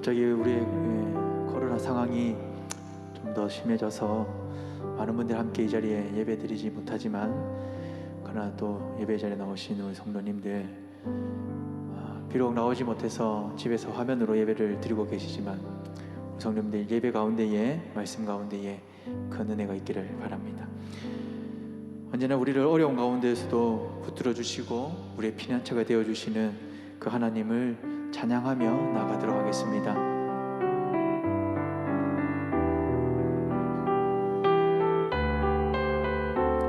갑자기 우리의 코로나 상황이 좀 더 심해져서 많은 분들 함께 이 자리에 예배 드리지 못하지만, 그러나 또 예배 자리에 나오신 우리 성도님들, 비록 나오지 못해서 집에서 화면으로 예배를 드리고 계시지만 우리 성도님들 예배 가운데에, 말씀 가운데에 큰 은혜가 있기를 바랍니다. 언제나 우리를 어려운 가운데에서도 붙들어 주시고 우리의 피난처가 되어 주시는 그 하나님을 찬양하며 나아가도록 하겠습니다.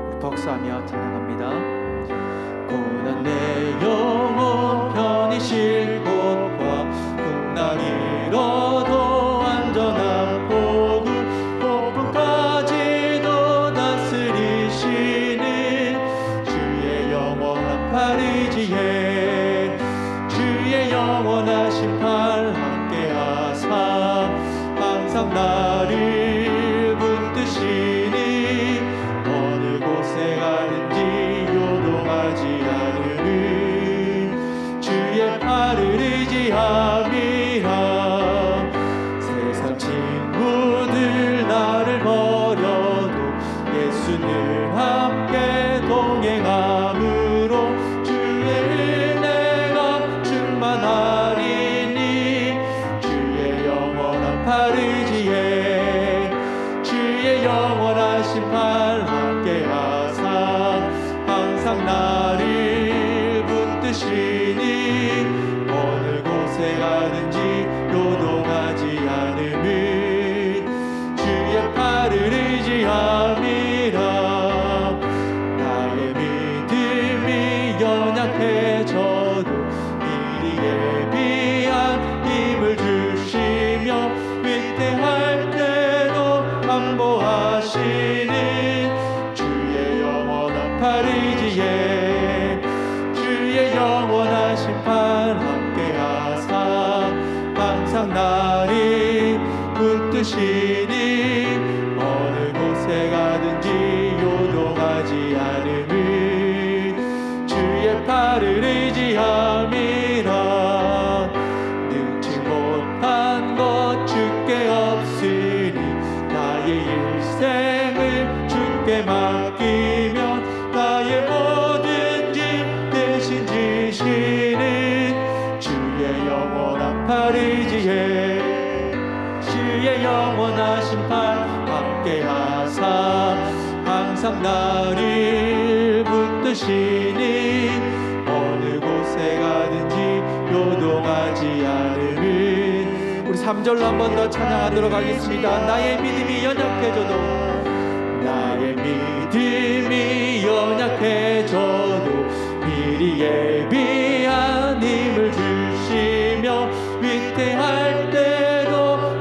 우리 박수하며 찬양합니다. 고난 내 영혼 편히 쉴 곳과 풍랑이 잃어도 안전한 폭풍까지도 다스리시는 주의 영원한 팔이지에 주의 영원하신 팔 함께하사 항상 나를 붙드시니 어느 곳에 가든지 요동하지 않으니 주의 팔을 의지함이라. 세상 친구들 나를 버려도 예수는 함께 동행함으로 주의 은혜가 충만하리니 주의 영원한 팔 의지에 주의 영원하신 팔 함께하사 항상 나를 붙드시니 어느 곳에 가든지 요동하지 않음은 주의 팔을 의지함이라. 나의 믿음이 연약해져도 미리 예비한 힘을 주시며 위태할 때도 안보하시는 주의 영원한 팔 의지에 주의 영원하신 팔 함께하사 항상 나를 붙드시니 어느 곳에 가든지 요동하지 않음은 주의 팔을 의지함이라. 능치 못한 것 주께 없으니 나의 일생을 주께 맡기며 나의 모든 짐 대신 지시는 주의 영원한 팔 의지에 주의 영원하신 팔 함께하사 항상 나를 붙드시니 어느 곳에 가든지 요동하지 않으면. 우리 3절로 한 번 더 찬양하도록 하겠습니다. 나의 믿음이 연약해져도 나의 믿음이 연약해져도 미리 예비한 힘을 주시며 위태할 때도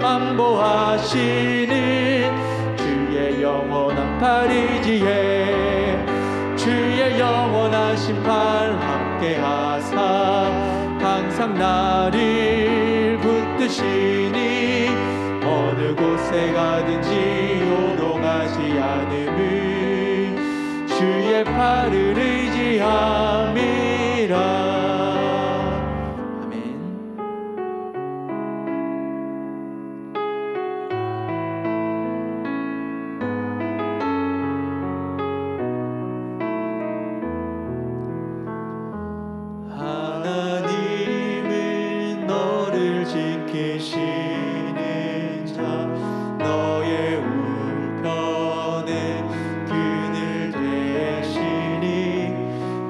안보하시는 주의 영원한 팔 의지에 주의 영원하신 팔 함께하사 항상 나를 붙드시니 어느 곳에 가든지 요동하지 않음은 주의 팔을 의지함이라. 하나님은 너를 지키시는 자, 너의 우편에 그늘 되시니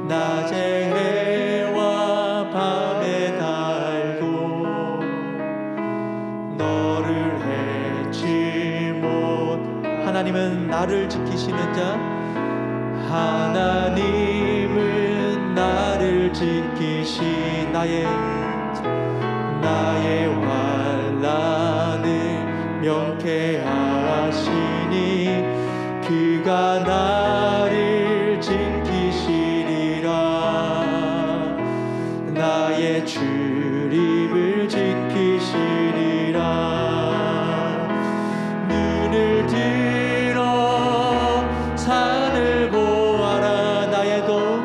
낮에 해와 밤에 달도 너를 해치 못. 하나님은 나를 지키시는 자, 하나님은 나를 지키시 나의 환난을 명쾌하시니 그가 나를 지키시리라. 나의 출입을 지키시리라. 눈을 들어 산을 보아라. 나의 도움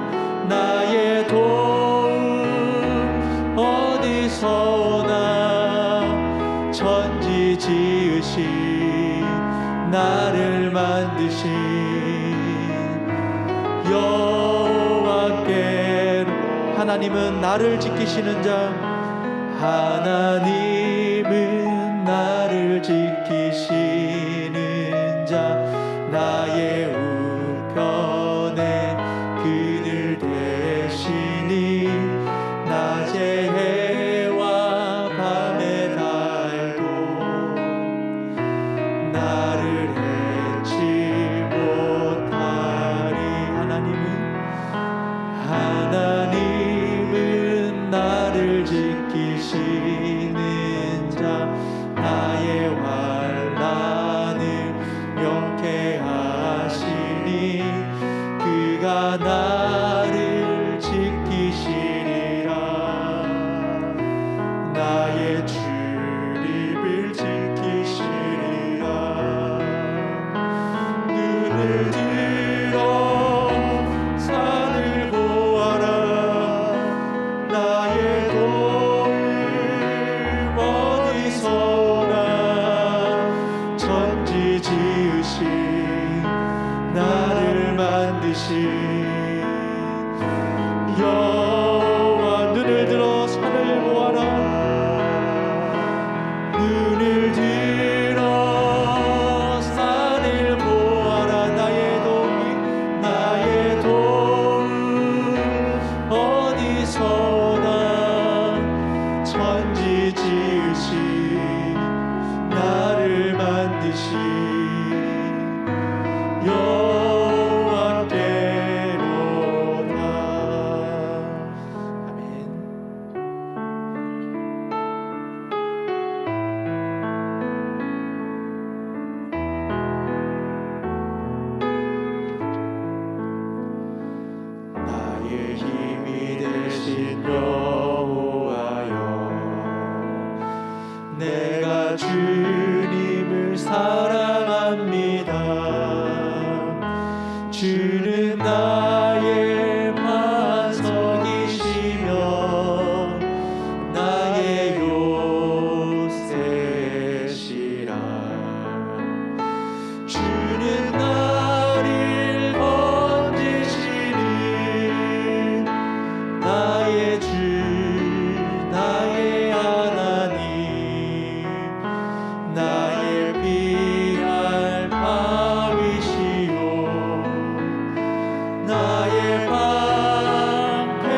어디서 오나. 나를 만드신 여호와께로. 하나님은 나를 지키시는 자, 하나님은 나를 지키시는 자, 나의 우편에 그늘 대시니 낮에 해와 밤에 달도 나를 해치 못하리. 하나님은 나를 지키시는 자, 나의 환난을 명쾌하시니 그가 나를 지키시리라. 나의 출입을 지키시리라. 눈을 들어 산을 보아라. 나의 도움 어디서나. 천지 지으신 나를 만드신 여호와. 눈을 들어 산을 보아라. 눈을 들어 산을 보아라. 나의 도움 어디서나. 천지 지으신 나를 만드신 여호와께로다. 아멘. 나의 힘이 되신 여호와여, 내가 주님을 사랑합니다. 주는 나의 반석이시며 나의 요새시라. 주는 나를 건지시는 나의 주, 나의 하나님. 나의 피할 바위시오 나의 방패시라.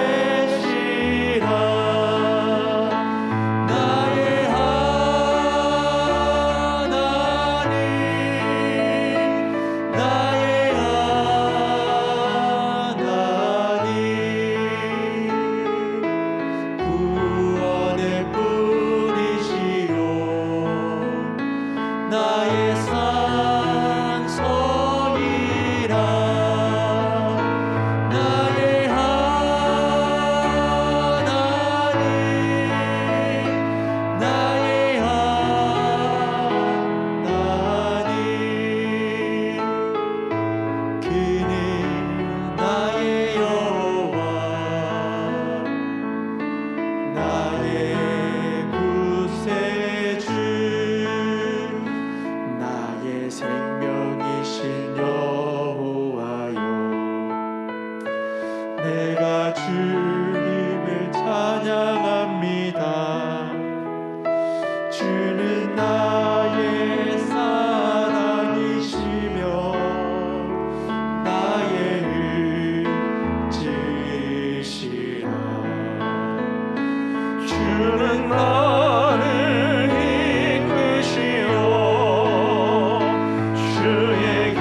나의 하나님, 나의 하나님. 구원의 뿌리시오 나의 산성이라. 나의 하나님, 나의 하나님. 그는 나의 여호와, 나의 구세주, 나의 생명이신 여호와여. 내가 주님을 찬양합니다. 주는 나의 사랑이시며 나의 의지시라. 주는 나를 이끄시오 주의 길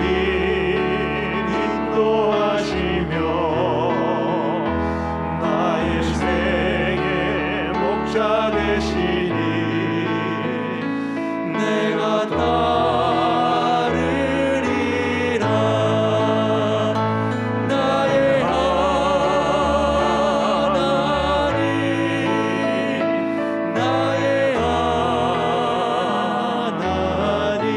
인도하시며 나의 생의 목자 되시니 내가 따르리라. 나의 하나님, 나의 하나님.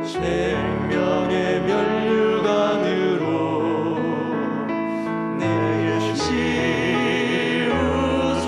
생명의 면류관으로 내게 씌우소서.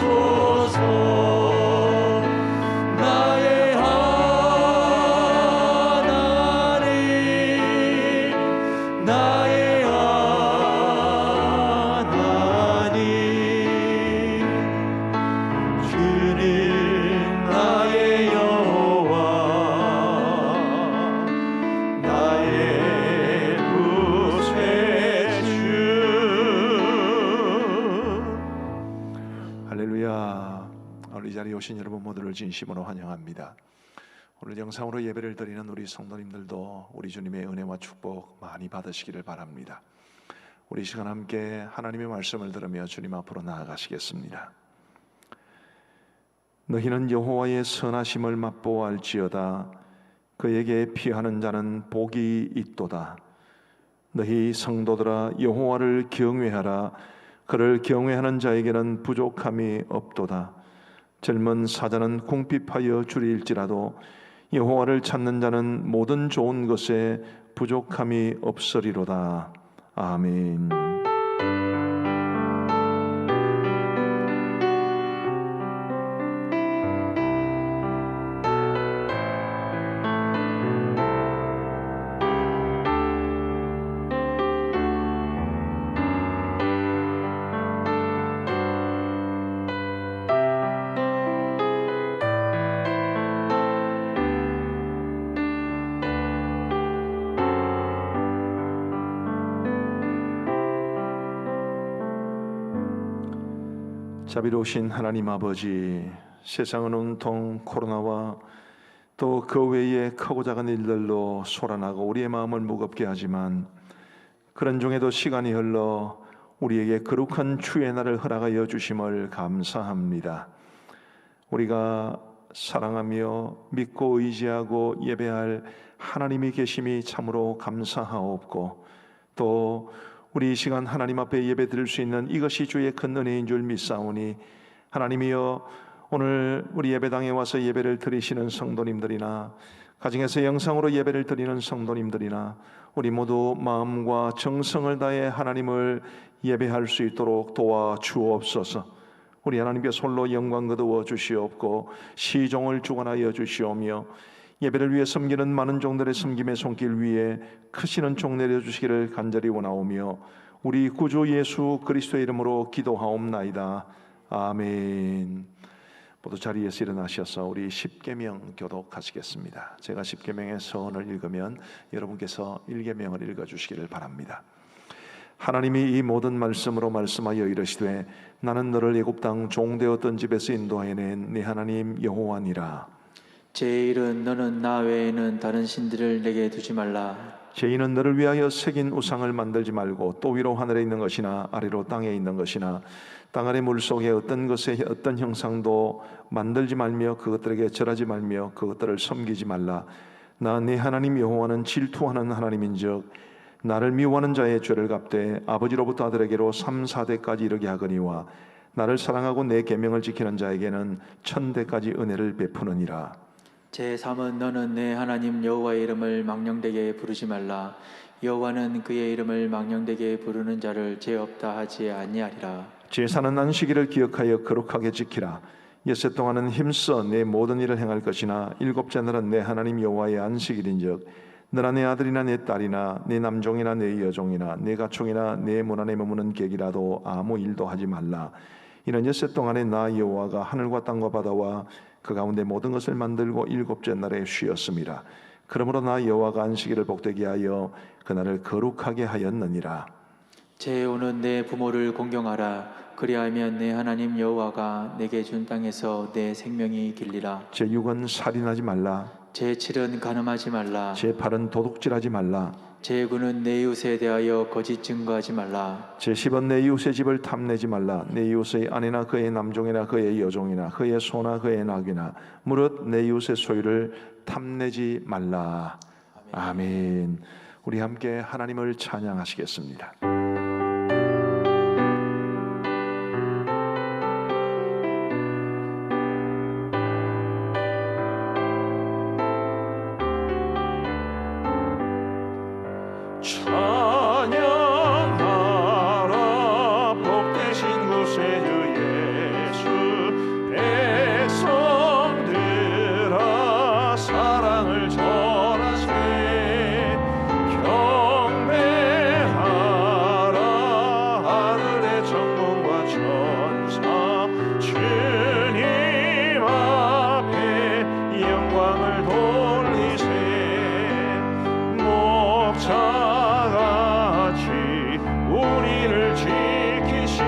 할렐루야. 오늘 이 자리에 오신 여러분 모두를 진심으로 환영합니다. 오늘 영상으로 예배를 드리는 우리 성도님들도 우리 주님의 은혜와 축복 많이 받으시기를 바랍니다. 우리 시간 함께 하나님의 말씀을 들으며 주님 앞으로 나아가시겠습니다. 너희는 여호와의 선하심을 맛보아할지어다. 그에게 피하는 자는 복이 있도다. 너희 성도들아 여호와를 경외하라. 그를 경외하는 자에게는 부족함이 없도다. 젊은 사자는 궁핍하여 줄일지라도 여호와를 찾는 자는 모든 좋은 것에 부족함이 없으리로다. 아멘. 자비로우신 하나님 아버지, 세상은 온통 코로나와 또 그 외의 크고 작은 일들로 소란하고 우리의 마음을 무겁게 하지만 그런 중에도 시간이 흘러 우리에게 거룩한 주의 날을 허락하여 주심을 감사합니다. 우리가 사랑하며 믿고 의지하고 예배할 하나님이 계심이 참으로 감사하옵고, 또 우리 이 시간 하나님 앞에 예배 드릴 수 있는 이것이 주의 큰 은혜인 줄 믿사오니, 하나님이여 오늘 우리 예배당에 와서 예배를 드리시는 성도님들이나 가정에서 영상으로 예배를 드리는 성도님들이나 우리 모두 마음과 정성을 다해 하나님을 예배할 수 있도록 도와주옵소서. 우리 하나님께 솔로 영광 거두어 주시옵고 시종을 주관하여 주시오며 예배를 위해 섬기는 많은 종들의 섬김의 손길 위에 크시는 종 내려주시기를 간절히 원하오며 우리 구주 예수 그리스도의 이름으로 기도하옵나이다. 아멘. 모두 자리에서 일어나셔서 우리 십계명 교독하시겠습니다. 제가 십계명의 서원을 읽으면 여러분께서 일계명을 읽어주시기를 바랍니다. 하나님이 이 모든 말씀으로 말씀하여 이르시되 나는 너를 애굽 땅 종되었던 집에서 인도하여 낸 네 하나님 여호와니라. 제1은 너는 나 외에는 다른 신들을 내게 두지 말라. 제2는 너를 위하여 새긴 우상을 만들지 말고 또 위로 하늘에 있는 것이나 아래로 땅에 있는 것이나 땅 아래 물속에 어떤 것의 어떤 형상도 만들지 말며 그것들에게 절하지 말며 그것들을 섬기지 말라. 나 네 하나님 여호와는 질투하는 하나님인즉 나를 미워하는 자의 죄를 갚되 아버지로부터 아들에게로 3, 4대까지 이르게 하거니와 나를 사랑하고 내 계명을 지키는 자에게는 1000대까지 은혜를 베푸느니라. 제3은 너는 내 하나님 여호와의 이름을 망령되게 부르지 말라. 여호와는 그의 이름을 망령되게 부르는 자를 죄 없다 하지 아니하리라. 제4는 안식일을 기억하여 거룩하게 지키라. 엿새 동안은 힘써 내 모든 일을 행할 것이나 일곱째 날은 내 하나님 여호와의 안식일인즉 너나 내 아들이나 내 딸이나 내 남종이나 내 여종이나 내 가축이나 내 문 안에 머무는 객이라도 아무 일도 하지 말라. 이는 엿새 동안에 나 여호와가 하늘과 땅과 바다와 그 가운데 모든 것을 만들고 일곱째 날에 쉬었음이라. 그러므로 나 여호와가 안식일을 복되게 하여 그날을 거룩하게 하였느니라. 제5는 내 부모를 공경하라. 그리하면 내 하나님 여호와가 내게 준 땅에서 내 생명이 길리라. 제6은 살인하지 말라. 제7은 간음하지 말라. 제8은 도둑질하지 말라. 제9는 내 이웃에 대하여 거짓 증거하지 말라. 제10은 내 이웃의 집을 탐내지 말라. 내 이웃의 아내나 그의 남종이나 그의 여종이나 그의 소나 그의 낙이나 무릇 내 이웃의 소유를 탐내지 말라. 아멘. 우리 함께 하나님을 찬양하시겠습니다. 찬양하라 복되신 구세주 예수. 백성들아 사랑을 전하세. 경배하라 하늘의 정문과 천사. 주님 앞에 영광을 돌리세. 목자같이 우리를 지키시고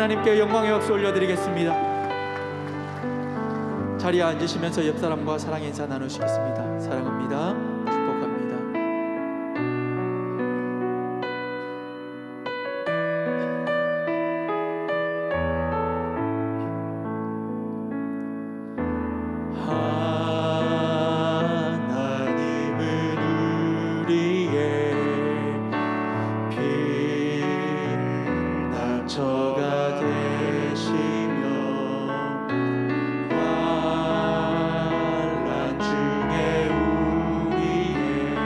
하나님께 영광의 박수 올려드리겠습니다. 자리에 앉으시면서 옆 사람과 사랑의 인사 나누시겠습니다. 사랑합니다. 축복합니다. 하나님은 우리의 빛난처가 되시며 환난 중에 우리의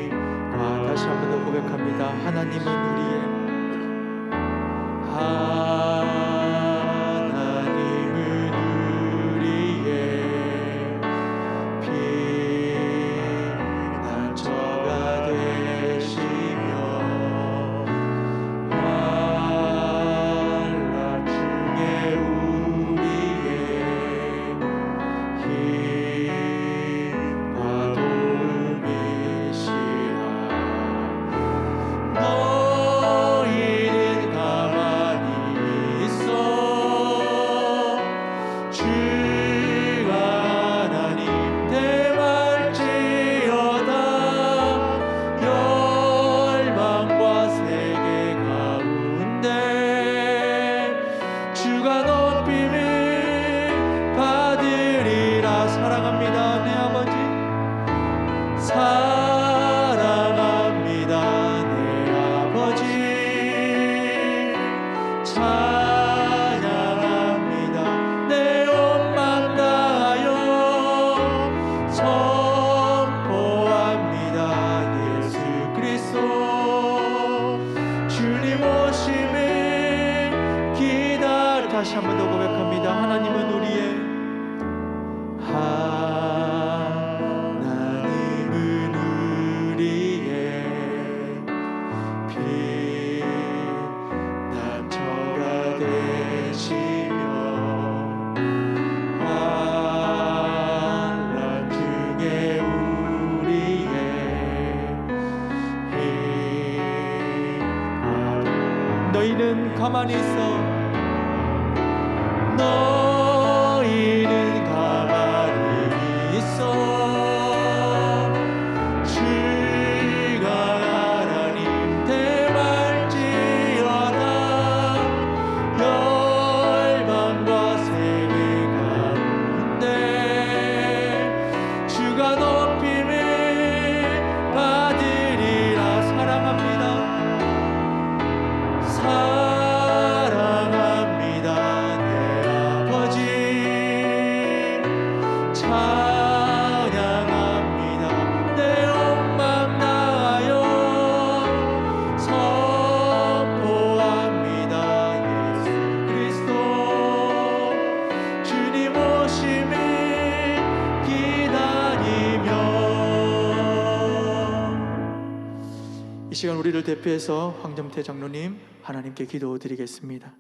힘과 다시 한 번 더 고백합니다. 하나님은 우리의 빛난처가 되시며 환난 중에 우리의 힘과 도움이시라. 너희는 가만히 있어 주가 하나님 대말지어다. 열방과 세계 가운데 주가 높임을 받으리라. 사랑합니다 내 아버지, 사랑합니다 내 아버지, 찬양합니다 내 온 맘 다하여 선포합니다. 예수 그리스도 주님 오심을 기다려. 다시 한 번 더 고백합니다. 하나님은 우리의 하나님은 우리의 빛난처가 되시며 환난 중에 우리의 힘과 너희는 가만히 있어. 너희는 가만히 있어 주가 하나님 대말지어다. 열방과 세계 가운데 주가 높임을 받으리라. 사랑합니다. 사랑합니다 내 아버지, 찬양합니다 내 온 맘 다하여 선포합니다. 예수 그리스도 주님 오심을 기다리며. 이 시간 우리를 대표해서 황정태 장로님 하나님께 기도드리겠습니다.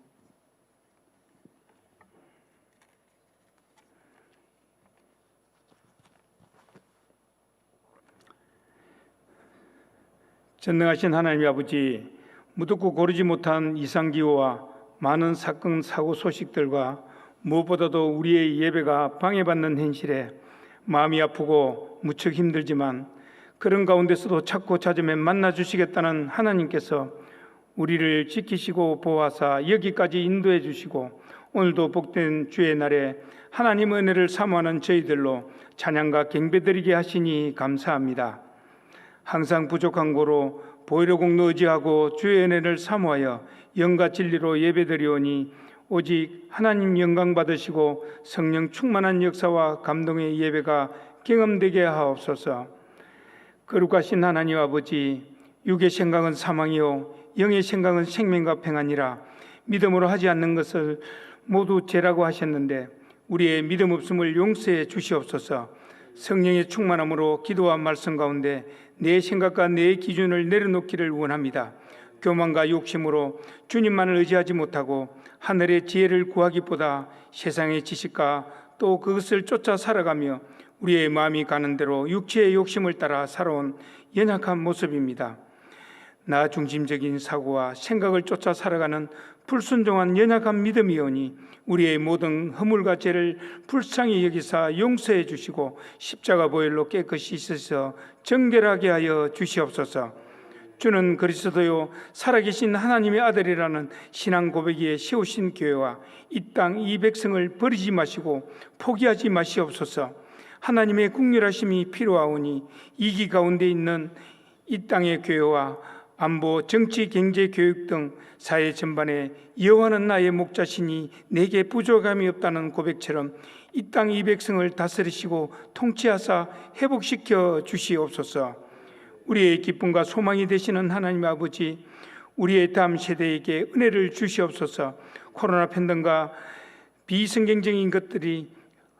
전능하신 하나님 아버지, 무덥고 고르지 못한 이상기후와 많은 사건 사고 소식들과 무엇보다도 우리의 예배가 방해받는 현실에 마음이 아프고 무척 힘들지만 그런 가운데서도 찾고 찾으면 만나 주시겠다는 하나님께서 우리를 지키시고 보호하사 여기까지 인도해 주시고 오늘도 복된 주의 날에 하나님 은혜를 사모하는 저희들로 찬양과 경배드리게 하시니 감사합니다. 항상 부족한 고로 보혈의 공로 의지하고 주의 은혜를 사모하여 영과 진리로 예배드리오니 오직 하나님 영광 받으시고 성령 충만한 역사와 감동의 예배가 경험되게 하옵소서. 거룩하신 하나님 아버지, 육의 생각은 사망이요 영의 생각은 생명과 평안이라. 믿음으로 하지 않는 것을 모두 죄라고 하셨는데 우리의 믿음 없음을 용서해 주시옵소서. 성령의 충만함으로 기도와 말씀 가운데 내 생각과 내 기준을 내려놓기를 원합니다. 교만과 욕심으로 주님만을 의지하지 못하고 하늘의 지혜를 구하기보다 세상의 지식과 또 그것을 쫓아 살아가며 우리의 마음이 가는 대로 육체의 욕심을 따라 살아온 연약한 모습입니다. 나 중심적인 사고와 생각을 쫓아 살아가는 불순종한 연약한 믿음이오니 우리의 모든 허물과 죄를 불쌍히 여기사 용서해 주시고 십자가 보혈로 깨끗이 씻어서 정결하게 하여 주시옵소서. 주는 그리스도요 살아계신 하나님의 아들이라는 신앙 고백에 세우신 교회와 이 땅 이 백성을 버리지 마시고 포기하지 마시옵소서. 하나님의 국률하심이 필요하오니 이기 가운데 있는 이 땅의 교회와 안보, 정치, 경제, 교육 등 사회 전반에 여호와는 나의 목자시니 내게 부족함이 없다는 고백처럼 이 땅 이 백성을 다스리시고 통치하사 회복시켜 주시옵소서. 우리의 기쁨과 소망이 되시는 하나님 아버지, 우리의 다음 세대에게 은혜를 주시옵소서. 코로나 팬덤과 비성경적인 것들이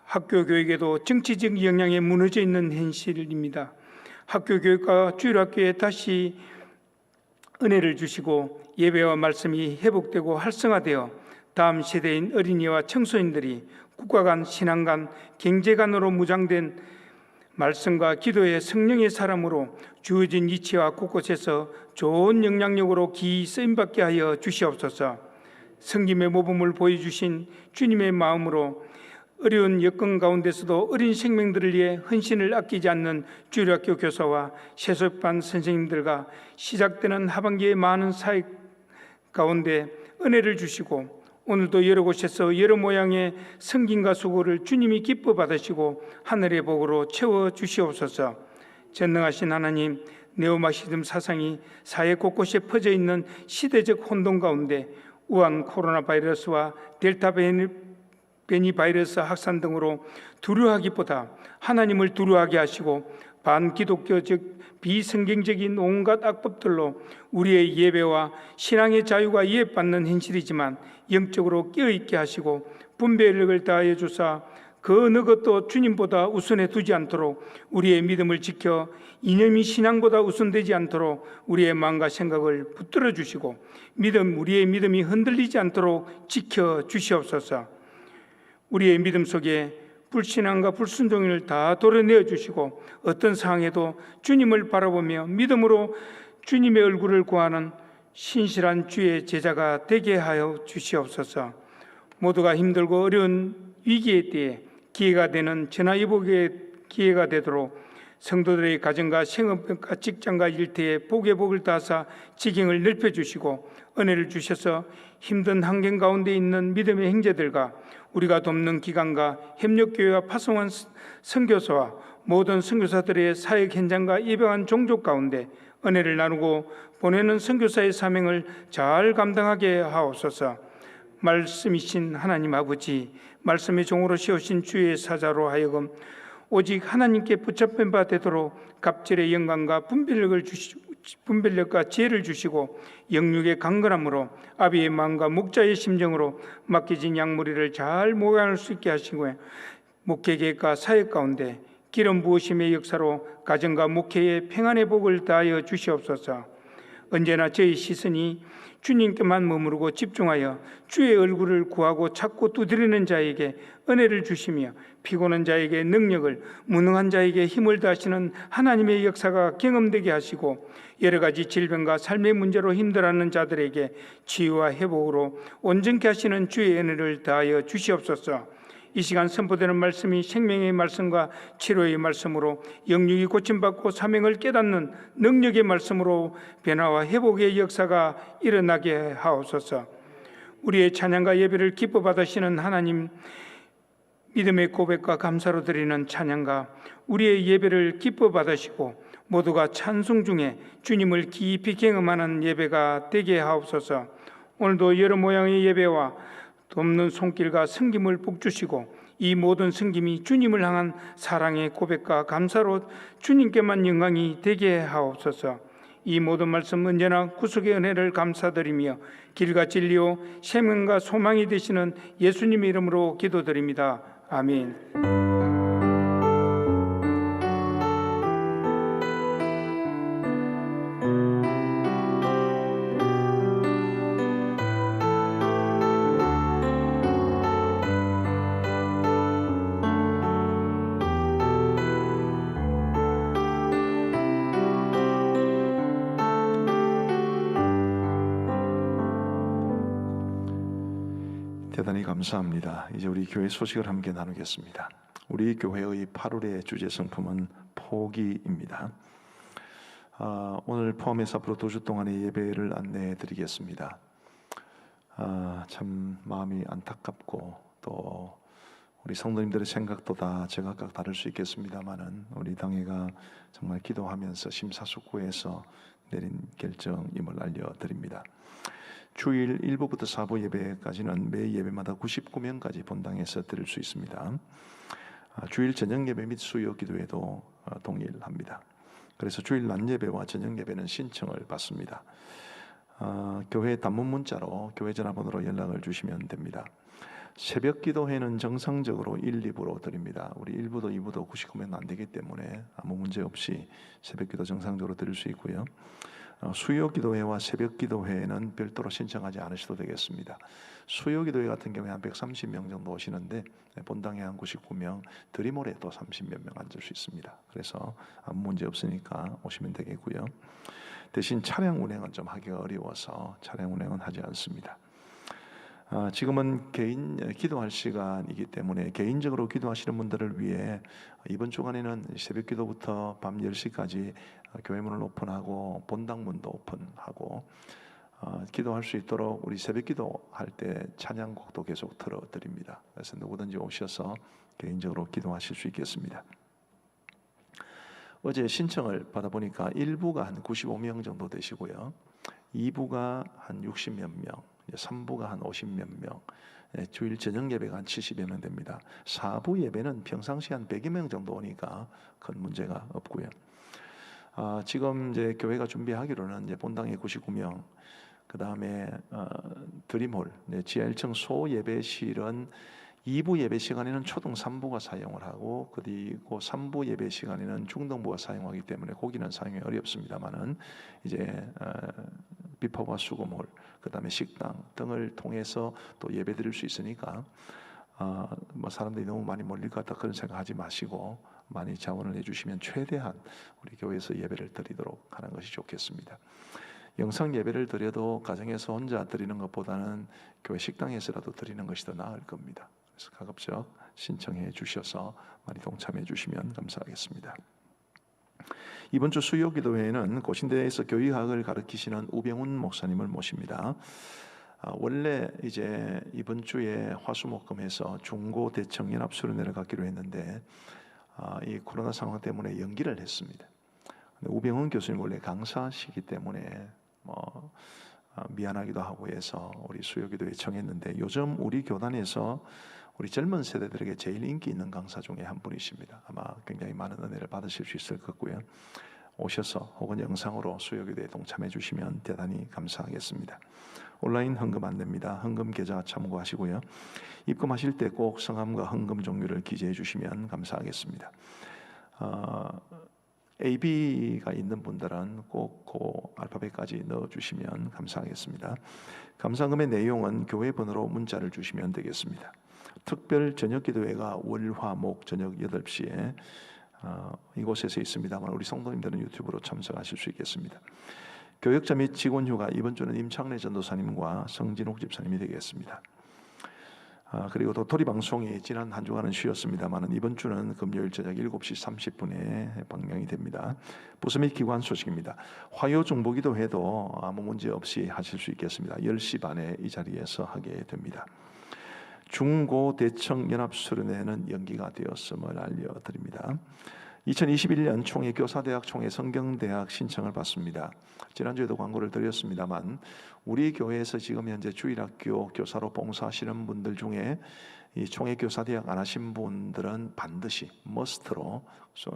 학교 교육에도 정치적 영향에 무너져 있는 현실입니다. 학교 교육과 주일학교에 다시 은혜를 주시고 예배와 말씀이 회복되고 활성화되어 다음 세대인 어린이와 청소년들이 국가간, 신앙간, 경제간으로 무장된 말씀과 기도의 성령의 사람으로 주어진 이치와 곳곳에서 좋은 영향력으로 기이 쓰임받게 하여 주시옵소서. 성김의 모범을 보여주신 주님의 마음으로 어려운 여건 가운데서도 어린 생명들을 위해 헌신을 아끼지 않는 주일학교 교사와 세속반 선생님들과 시작되는 하반기의 많은 사역 가운데 은혜를 주시고 오늘도 여러 곳에서 여러 모양의 성김과 수고를 주님이 기뻐 받으시고 하늘의 복으로 채워 주시옵소서. 전능하신 하나님, 네오마시즘 사상이 사회 곳곳에 퍼져 있는 시대적 혼돈 가운데 우한 코로나 바이러스와 델타 변이 바이러스 확산 등으로 두려워하기보다 하나님을 두려워하게 하시고 반기독교적 비성경적인 온갖 악법들로 우리의 예배와 신앙의 자유가 위협받는 현실이지만 영적으로 깨어있게 하시고 분별력을 다하여 주사 그 어느 것도 주님보다 우선해 두지 않도록 우리의 믿음을 지켜 이념이 신앙보다 우선되지 않도록 우리의 마음과 생각을 붙들어 주시고 우리의 믿음이 흔들리지 않도록 지켜 주시옵소서. 우리의 믿음 속에 불신앙과 불순종을 다 도려내어 주시고 어떤 상황에도 주님을 바라보며 믿음으로 주님의 얼굴을 구하는 신실한 주의 제자가 되게 하여 주시옵소서. 모두가 힘들고 어려운 위기의 때에 기회가 되는 전화위복의 기회가 되도록 성도들의 가정과 생업과 직장과 일터에 복의 복을 다하사 지경을 넓혀주시고 은혜를 주셔서 힘든 환경 가운데 있는 믿음의 형제들과 우리가 돕는 기관과 협력교회와 파송한 선교사와 모든 선교사들의 사역 현장과 예배한 종족 가운데 은혜를 나누고 보내는 선교사의 사명을 잘 감당하게 하옵소서. 말씀이신 하나님 아버지, 말씀의 종으로 세우신 주의 사자로 하여금 오직 하나님께 붙잡힌 바 되도록 갑절의 영광과 분별력과 지혜를 주시고 영육의 강건함으로 아비의 마음과 목자의 심정으로 맡겨진 양무리를 잘 모양할 수 있게 하시고 목회계획과 사역 가운데 기름 부으심의 역사로 가정과 목회의 평안의 복을 다하여 주시옵소서. 언제나 저희 시선이 주님께만 머무르고 집중하여 주의 얼굴을 구하고 찾고 두드리는 자에게 은혜를 주시며 피곤한 자에게 능력을, 무능한 자에게 힘을 다하시는 하나님의 역사가 경험되게 하시고 여러 가지 질병과 삶의 문제로 힘들어하는 자들에게 치유와 회복으로 온전케 하시는 주의 은혜를 다하여 주시옵소서. 이 시간 선포되는 말씀이 생명의 말씀과 치료의 말씀으로 영육이 고침받고 사명을 깨닫는 능력의 말씀으로 변화와 회복의 역사가 일어나게 하옵소서. 우리의 찬양과 예배를 기뻐 받으시는 하나님, 믿음의 고백과 감사로 드리는 찬양과 우리의 예배를 기뻐 받으시고 모두가 찬송 중에 주님을 깊이 경험하는 예배가 되게 하옵소서. 오늘도 여러 모양의 예배와 돕는 손길과 섬김을 복주시고 이 모든 섬김이 주님을 향한 사랑의 고백과 감사로 주님께만 영광이 되게 하옵소서. 이 모든 말씀 언제나 구속의 은혜를 감사드리며 길과 진리요 생명과 소망이 되시는 예수님의 이름으로 기도드립니다. 아멘. 대단히 감사합니다. 이제 우리 교회 소식을 함께 나누겠습니다. 우리 교회의 8월의 주제 성품은 포기입니다. 오늘 포함해서 앞으로 2주 동안의 예배를 안내해 드리겠습니다. 참 마음이 안타깝고 또 우리 성도님들의 생각도 다 제각각 다를 수 있겠습니다만은 우리 당회가 정말 기도하면서 심사숙고해서 내린 결정임을 알려드립니다. 주일 1부부터 4부 예배까지는 매 예배마다 99명까지 본당에서 드릴 수 있습니다. 주일 저녁 예배 및 수요 기도회도 동일합니다. 그래서 주일 낮 예배와 저녁 예배는 신청을 받습니다. 교회 단문 문자로 교회 전화번호로 연락을 주시면 됩니다. 새벽 기도회는 정상적으로 1, 2부로 드립니다. 우리 1부도 2부도 99명 안 되기 때문에 아무 문제 없이 새벽 기도 정상적으로 드릴 수 있고요. 수요 기도회와 새벽 기도회는 별도로 신청하지 않으셔도 되겠습니다. 수요 기도회 같은 경우에 한 130명 정도 오시는데 본당에 한 99명, 드리몰에 또 30몇 명 앉을 수 있습니다. 그래서 아무 문제 없으니까 오시면 되겠고요. 대신 차량 운행은 좀 하기가 어려워서 차량 운행은 하지 않습니다. 지금은 개인 기도할 시간이기 때문에 개인적으로 기도하시는 분들을 위해 이번 주간에는 새벽 기도부터 밤 10시까지 교회 문을 오픈하고 본당 문도 오픈하고 기도할 수 있도록 우리 새벽 기도할 때 찬양곡도 계속 틀어드립니다. 그래서 누구든지 오셔서 개인적으로 기도하실 수 있겠습니다. 어제 신청을 받아보니까 1부가 한 95명 정도 되시고요, 2부가 한 60몇 명, 3부가 한 50몇 명, 주일 저녁 예배가 한 70여 명 됩니다. 4부 예배는 평상시 한 100여 명 정도 오니까 큰 문제가 없고요. 지금 이제 교회가 준비하기로는 이제 본당에 99명, 그 다음에 드림홀, 지하 1층 소 예배실은 2부 예배 시간에는 초등 3부가 사용을 하고 그리고 3부 예배 시간에는 중등부가 사용하기 때문에 거기는 사용이 어렵습니다만은 이제 비법과 수금홀, 그 다음에 식당 등을 통해서 또 예배 드릴 수 있으니까 뭐 사람들이 너무 많이 몰릴 것 같다 그런 생각하지 마시고 많이 자원을 해주시면 최대한 우리 교회에서 예배를 드리도록 하는 것이 좋겠습니다. 영상 예배를 드려도 가정에서 혼자 드리는 것보다는 교회 식당에서라도 드리는 것이 더 나을 겁니다. 그래서 가급적 신청해 주셔서 많이 동참해 주시면 감사하겠습니다. 이번 주 수요 기도회에는 고신대에서 교육학을 가르치시는 우병훈 목사님을 모십니다. 원래 이제 이번 주에 화수목금에서 중고 대청 연합수련회를 갖기로 했는데 이 코로나 상황 때문에 연기를 했습니다. 우병훈 교수님 원래 강사시기 때문에 미안하기도 하고 해서 우리 수요 기도회 청했는데 요즘 우리 교단에서 우리 젊은 세대들에게 제일 인기 있는 강사 중에 한 분이십니다. 아마 굉장히 많은 은혜를 받으실 수 있을 것 같고요. 오셔서 혹은 영상으로 수요 기도에 동참해 주시면 대단히 감사하겠습니다. 온라인 헌금 안 됩니다. 헌금 계좌 참고하시고요. 입금하실 때 꼭 성함과 헌금 종류를 기재해 주시면 감사하겠습니다. AB가 있는 분들은 꼭 그 알파벳까지 넣어주시면 감사하겠습니다. 감사금의 내용은 교회 번호로 문자를 주시면 되겠습니다. 특별 저녁 기도회가 월, 화, 목 저녁 8시에 이곳에서 있습니다만 우리 성도님들은 유튜브로 참석하실 수 있겠습니다. 교역자 및 직원 휴가 이번 주는 임창래 전도사님과 성진욱 집사님이 되겠습니다. 그리고 도토리 방송이 지난 한 주간은 쉬었습니다만 이번 주는 금요일 저녁 7시 30분에 방영이 됩니다. 부서 및 기관 소식입니다. 화요 중보기도회도 아무 문제 없이 하실 수 있겠습니다. 10시 반에 이 자리에서 하게 됩니다. 중고 대청 연합수련회는 연기가 되었음을 알려드립니다. 2021년 총회 교사대학 총회 성경대학 신청을 받습니다. 지난주에도 광고를 드렸습니다만 우리 교회에서 지금 현재 주일학교 교사로 봉사하시는 분들 중에 이 총회 교사대학 안 하신 분들은 반드시 머스트로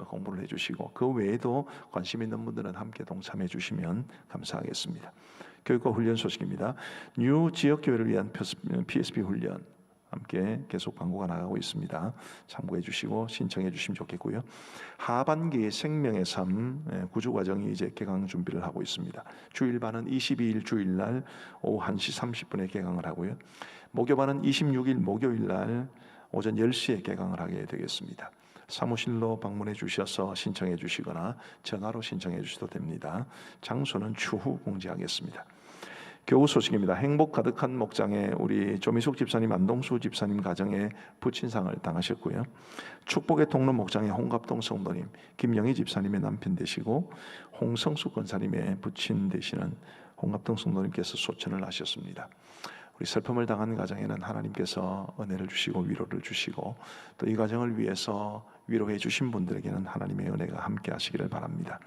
공부를 해주시고 그 외에도 관심 있는 분들은 함께 동참해 주시면 감사하겠습니다. 교육과 훈련 소식입니다. 뉴 지역교회를 위한 PSP 훈련 함께 계속 광고가 나가고 있습니다. 참고해 주시고 신청해 주시면 좋겠고요. 하반기 생명의 삶 구조과정이 이제 개강 준비를 하고 있습니다. 주일반은 22일 주일날 오후 1시 30분에 개강을 하고요. 목요반은 26일 목요일날 오전 10시에 개강을 하게 되겠습니다. 사무실로 방문해 주셔서 신청해 주시거나 전화로 신청해 주셔도 됩니다. 장소는 추후 공지하겠습니다. 교우 소식입니다. 행복 가득한 목장에 우리 조미숙 집사님, 안동수 집사님 가정에 부친상을 당하셨고요. 축복의 통로 목장에 홍갑동 성도님, 김영희 집사님의 남편 되시고 홍성수 권사님의 부친 되시는 홍갑동 성도님께서 소천을 하셨습니다. 우리 슬픔을 당한 가정에는 하나님께서 은혜를 주시고 위로를 주시고 또 이 가정을 위해서 위로해 주신 분들에게는 하나님의 은혜가 함께 하시기를 바랍니다.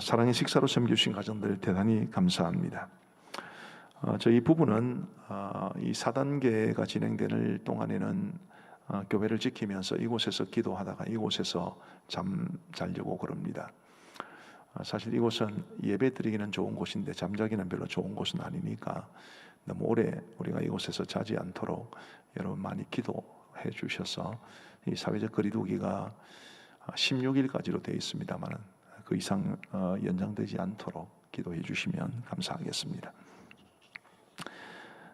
사랑의 식사로 섬겨주신 가정들 대단히 감사합니다. 저희 부부는 이 4단계가 진행되는 동안에는 교회를 지키면서 이곳에서 기도하다가 이곳에서 잠 자려고 그럽니다. 사실 이곳은 예배 드리기는 좋은 곳인데 잠자기는 별로 좋은 곳은 아니니까 너무 오래 우리가 이곳에서 자지 않도록 여러분 많이 기도해 주셔서 이 사회적 거리두기가 16일까지로 되어 있습니다만 그 이상 연장되지 않도록 기도해 주시면 감사하겠습니다.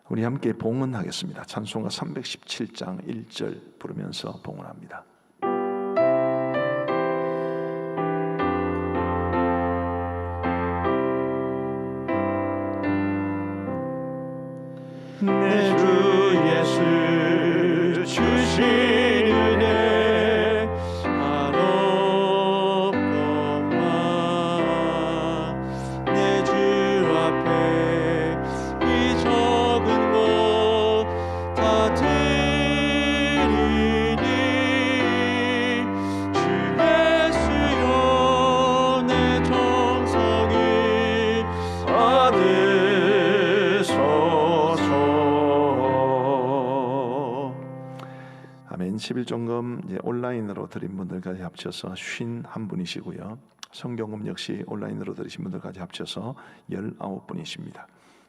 우리 함께 봉헌하겠습니다. 찬송가 317장 1절 부르면서 봉헌합니다. 내 주 예수 주신 은혜 한없더만 내 주 앞에 이 적은 것 다 드리니 주 예수여 내 정성을 받으소서. 아멘. 11종금 이제 온라인으로 드린 분들까지 합쳐서 51분이시고요. 성경금 역시 온라인으로 드리신 분들까지 합쳐서 19분이십니다.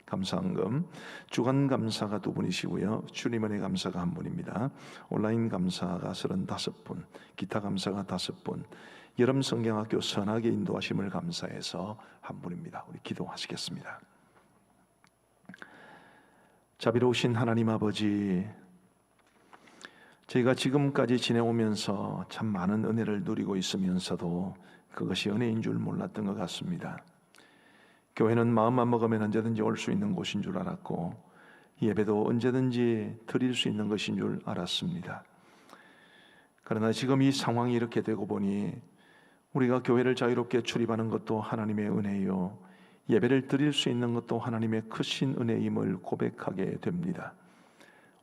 감사헌금 주간 감사가 2분이시고요. 주님 은혜 감사가 1분입니다. 온라인 감사가 35분, 기타 감사가 5분, 여름 성경학교 선하게 인도하심을 감사해서 1분입니다. 우리 기도하시겠습니다. 자비로우신 하나님 아버지, 저희가 지금까지 지내오면서 참 많은 은혜를 누리고 있으면서도 그것이 은혜인 줄 몰랐던 것 같습니다. 교회는 마음만 먹으면 언제든지 올 수 있는 곳인 줄 알았고 예배도 언제든지 드릴 수 있는 것인 줄 알았습니다. 그러나 지금 이 상황이 이렇게 되고 보니 우리가 교회를 자유롭게 출입하는 것도 하나님의 은혜요, 예배를 드릴 수 있는 것도 하나님의 크신 은혜임을 고백하게 됩니다.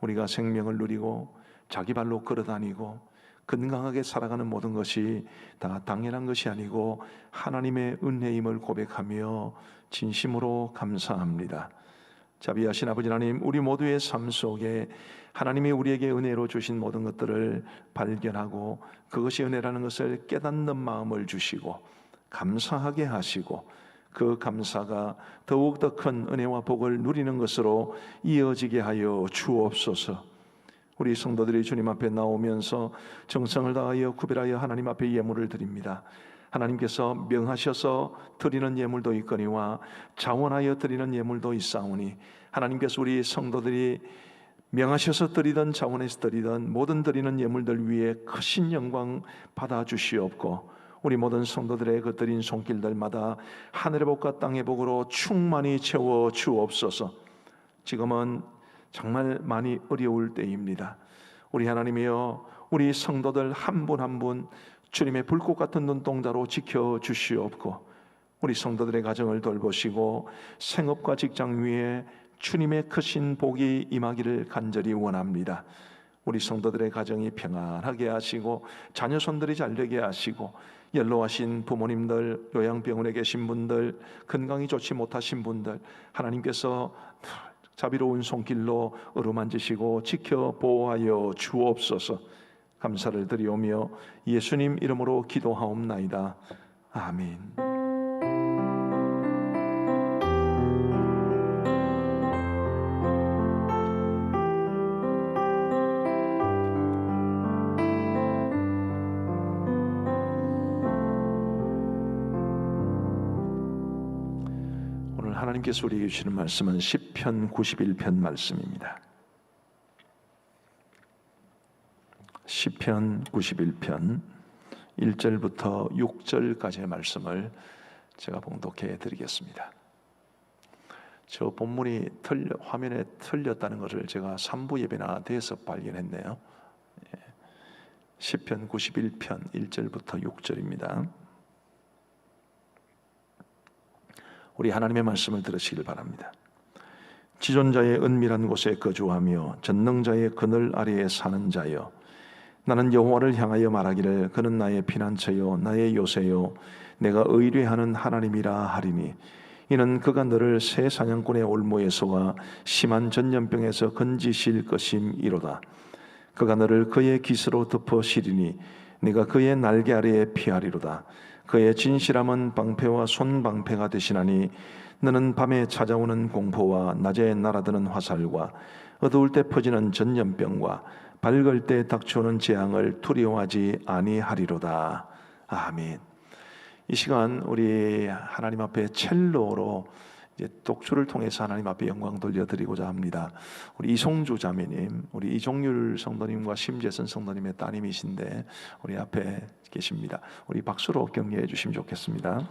우리가 생명을 누리고 자기 발로 걸어다니고 건강하게 살아가는 모든 것이 다 당연한 것이 아니고 하나님의 은혜임을 고백하며 진심으로 감사합니다. 자비하신 아버지 하나님, 우리 모두의 삶 속에 하나님이 우리에게 은혜로 주신 모든 것들을 발견하고 그것이 은혜라는 것을 깨닫는 마음을 주시고 감사하게 하시고 그 감사가 더욱 더 큰 은혜와 복을 누리는 것으로 이어지게 하여 주옵소서. 우리 성도들이 주님 앞에 나오면서 정성을 다하여 구별하여 하나님 앞에 예물을 드립니다. 하나님께서 명하셔서 드리는 예물도 있거니와 자원하여 드리는 예물도 있사오니 하나님께서 우리 성도들이 명하셔서 드리던 자원해서 드리던 모든 드리는 예물들 위에 크신 영광 받아 주시옵고 우리 모든 성도들의 그 드린 손길들마다 하늘의 복과 땅의 복으로 충만히 채워 주옵소서. 지금은 정말 많이 어려울 때입니다. 우리 하나님이여, 우리 성도들 한 분 한 분 주님의 불꽃 같은 눈동자로 지켜주시옵고 우리 성도들의 가정을 돌보시고 생업과 직장 위에 주님의 크신 복이 임하기를 간절히 원합니다. 우리 성도들의 가정이 평안하게 하시고 자녀손들이 잘되게 하시고 연로하신 부모님들, 요양병원에 계신 분들, 건강이 좋지 못하신 분들 하나님께서 자비로운 손길로 어루만지시고 지켜 보호하여 주옵소서. 감사를 드리오며 예수님 이름으로 기도하옵나이다. 아멘. 오늘 하나님께서 우리에게 주시는 말씀은 시편 91편 말씀입니다. 시편 91편 1절부터 6절까지의 말씀을 제가 봉독해 드리겠습니다. 저 본문이 화면에 틀렸다는 것을 제가 3부 예배나 돼서 발견했네요. 시편 91편 1절부터 6절입니다. 우리 하나님의 말씀을 들으시길 바랍니다. 지존자의 은밀한 곳에 거주하며 전능자의 그늘 아래에 사는 자여, 나는 여호와를 향하여 말하기를 그는 나의 피난처요 나의 요새요 내가 의뢰하는 하나님이라 하리니, 이는 그가 너를 새 사냥꾼의 올무에서와 심한 전염병에서 건지실 것임이로다. 그가 너를 그의 깃으로 덮어시리니 네가 그의 날개 아래에 피하리로다. 그의 진실함은 방패와 손방패가 되시나니, 너는 밤에 찾아오는 공포와 낮에 날아드는 화살과 어두울 때 퍼지는 전염병과 밝을 때 닥쳐오는 재앙을 두려워하지 아니하리로다. 아멘. 이 시간 우리 하나님 앞에 첼로로 이제 독주를 통해서 하나님 앞에 영광 돌려드리고자 합니다. 우리 이송주 자매님, 우리 이종률 성도님과 심재선 성도님의 따님이신데 우리 앞에 계십니다. 우리 박수로 격려해 주시면 좋겠습니다.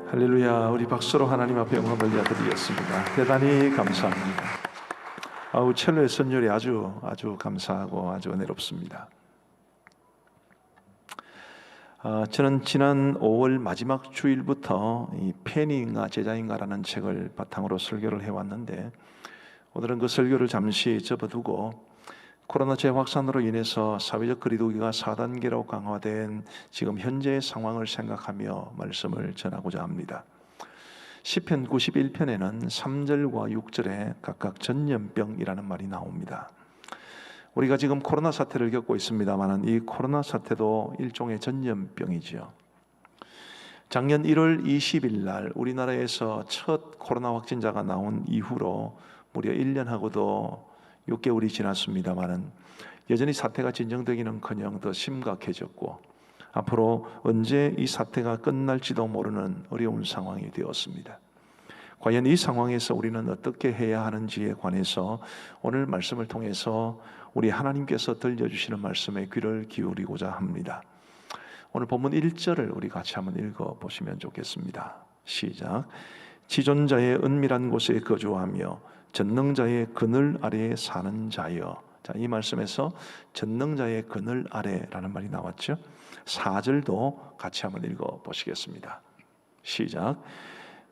할렐루야. 우리 박수로 하나님 앞에 영광 돌려드리겠습니다. 대단히 감사합니다. 첼로의 선율이 아주 감사하고 아주 은혜롭습니다. 저는 지난 5월 마지막 주일부터 이 팬인가 제자인가라는 책을 바탕으로 설교를 해왔는데, 오늘은 그 설교를 잠시 접어두고 코로나 재확산으로 인해서 사회적 거리두기가 4단계로 강화된 지금 현재의 상황을 생각하며 말씀을 전하고자 합니다. 시편 91편에는 3절과 6절에 각각 전염병이라는 말이 나옵니다. 우리가 지금 코로나 사태를 겪고 있습니다만 이 코로나 사태도 일종의 전염병이죠. 작년 1월 20일 날 우리나라에서 첫 코로나 확진자가 나온 이후로 무려 1년하고도 6개월이 지났습니다마는 여전히 사태가 진정되기는커녕 더 심각해졌고 앞으로 언제 이 사태가 끝날지도 모르는 어려운 상황이 되었습니다. 과연 이 상황에서 우리는 어떻게 해야 하는지에 관해서 오늘 말씀을 통해서 우리 하나님께서 들려주시는 말씀에 귀를 기울이고자 합니다. 오늘 본문 1절을 우리 같이 한번 읽어보시면 좋겠습니다. 시작. 지존자의 은밀한 곳에 거주하며 전능자의 그늘 아래에 사는 자여. 자, 이 말씀에서 전능자의 그늘 아래라는 말이 나왔죠. 4절도 같이 한번 읽어보시겠습니다. 시작.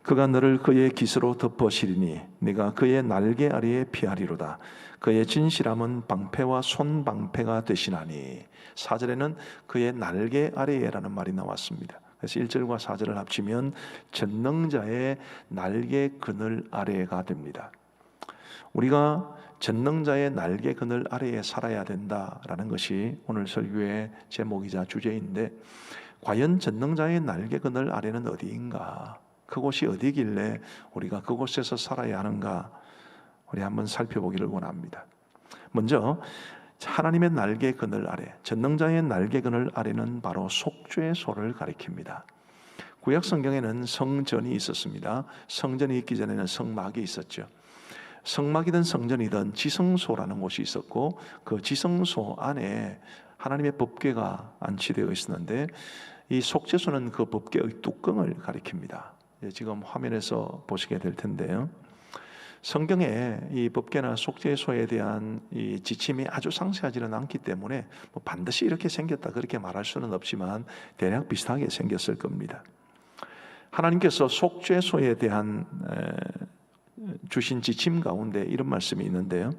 그가 너를 그의 깃으로 덮어시리니 네가 그의 날개 아래에 피하리로다. 그의 진실함은 방패와 손방패가 되시나니. 4절에는 그의 날개 아래에라는 말이 나왔습니다. 그래서 1절과 4절을 합치면 전능자의 날개 그늘 아래가 됩니다. 우리가 전능자의 날개 그늘 아래에 살아야 된다라는 것이 오늘 설교의 제목이자 주제인데, 과연 전능자의 날개 그늘 아래는 어디인가? 그곳이 어디길래 우리가 그곳에서 살아야 하는가? 우리 한번 살펴보기를 원합니다. 먼저 하나님의 날개 그늘 아래, 전능자의 날개 그늘 아래는 바로 속죄소를 가리킵니다. 구약 성경에는 성전이 있었습니다. 성전이 있기 전에는 성막이 있었죠. 성막이든 성전이든 지성소라는 곳이 있었고 그 지성소 안에 하나님의 법궤가 안치되어 있었는데 이 속죄소는 그 법궤의 뚜껑을 가리킵니다. 지금 화면에서 보시게 될 텐데요. 성경에 이 법궤나 속죄소에 대한 이 지침이 아주 상세하지는 않기 때문에 반드시 이렇게 생겼다 그렇게 말할 수는 없지만 대략 비슷하게 생겼을 겁니다. 하나님께서 속죄소에 대한 주신 지침 가운데 이런 말씀이 있는데요.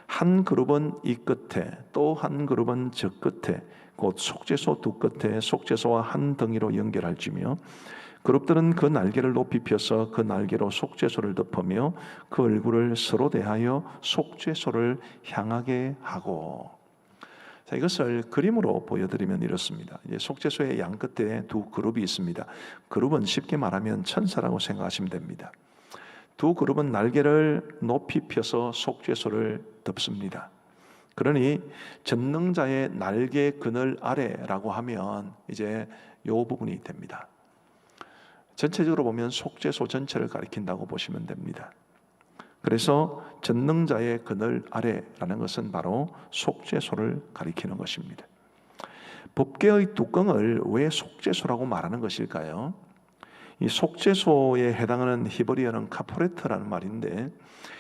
한 그룹은 이 끝에 또 한 그룹은 저 끝에 곧 속죄소 두 끝에 속죄소와 한 덩이로 연결할지며 그룹들은 그 날개를 높이 펴서 그 날개로 속죄소를 덮으며 그 얼굴을 서로 대하여 속죄소를 향하게 하고. 자, 이것을 그림으로 보여드리면 이렇습니다. 이제 속죄소의 양 끝에 두 그룹이 있습니다. 그룹은 쉽게 말하면 천사라고 생각하시면 됩니다. 두 그룹은 날개를 높이 펴서 속죄소를 덮습니다. 그러니 전능자의 날개 그늘 아래라고 하면 이제 이 부분이 됩니다. 전체적으로 보면 속죄소 전체를 가리킨다고 보시면 됩니다. 그래서 전능자의 그늘 아래라는 것은 바로 속죄소를 가리키는 것입니다. 법궤의 뚜껑을 왜 속죄소라고 말하는 것일까요? 이 속죄소에 해당하는 히브리어는 카포레트라는 말인데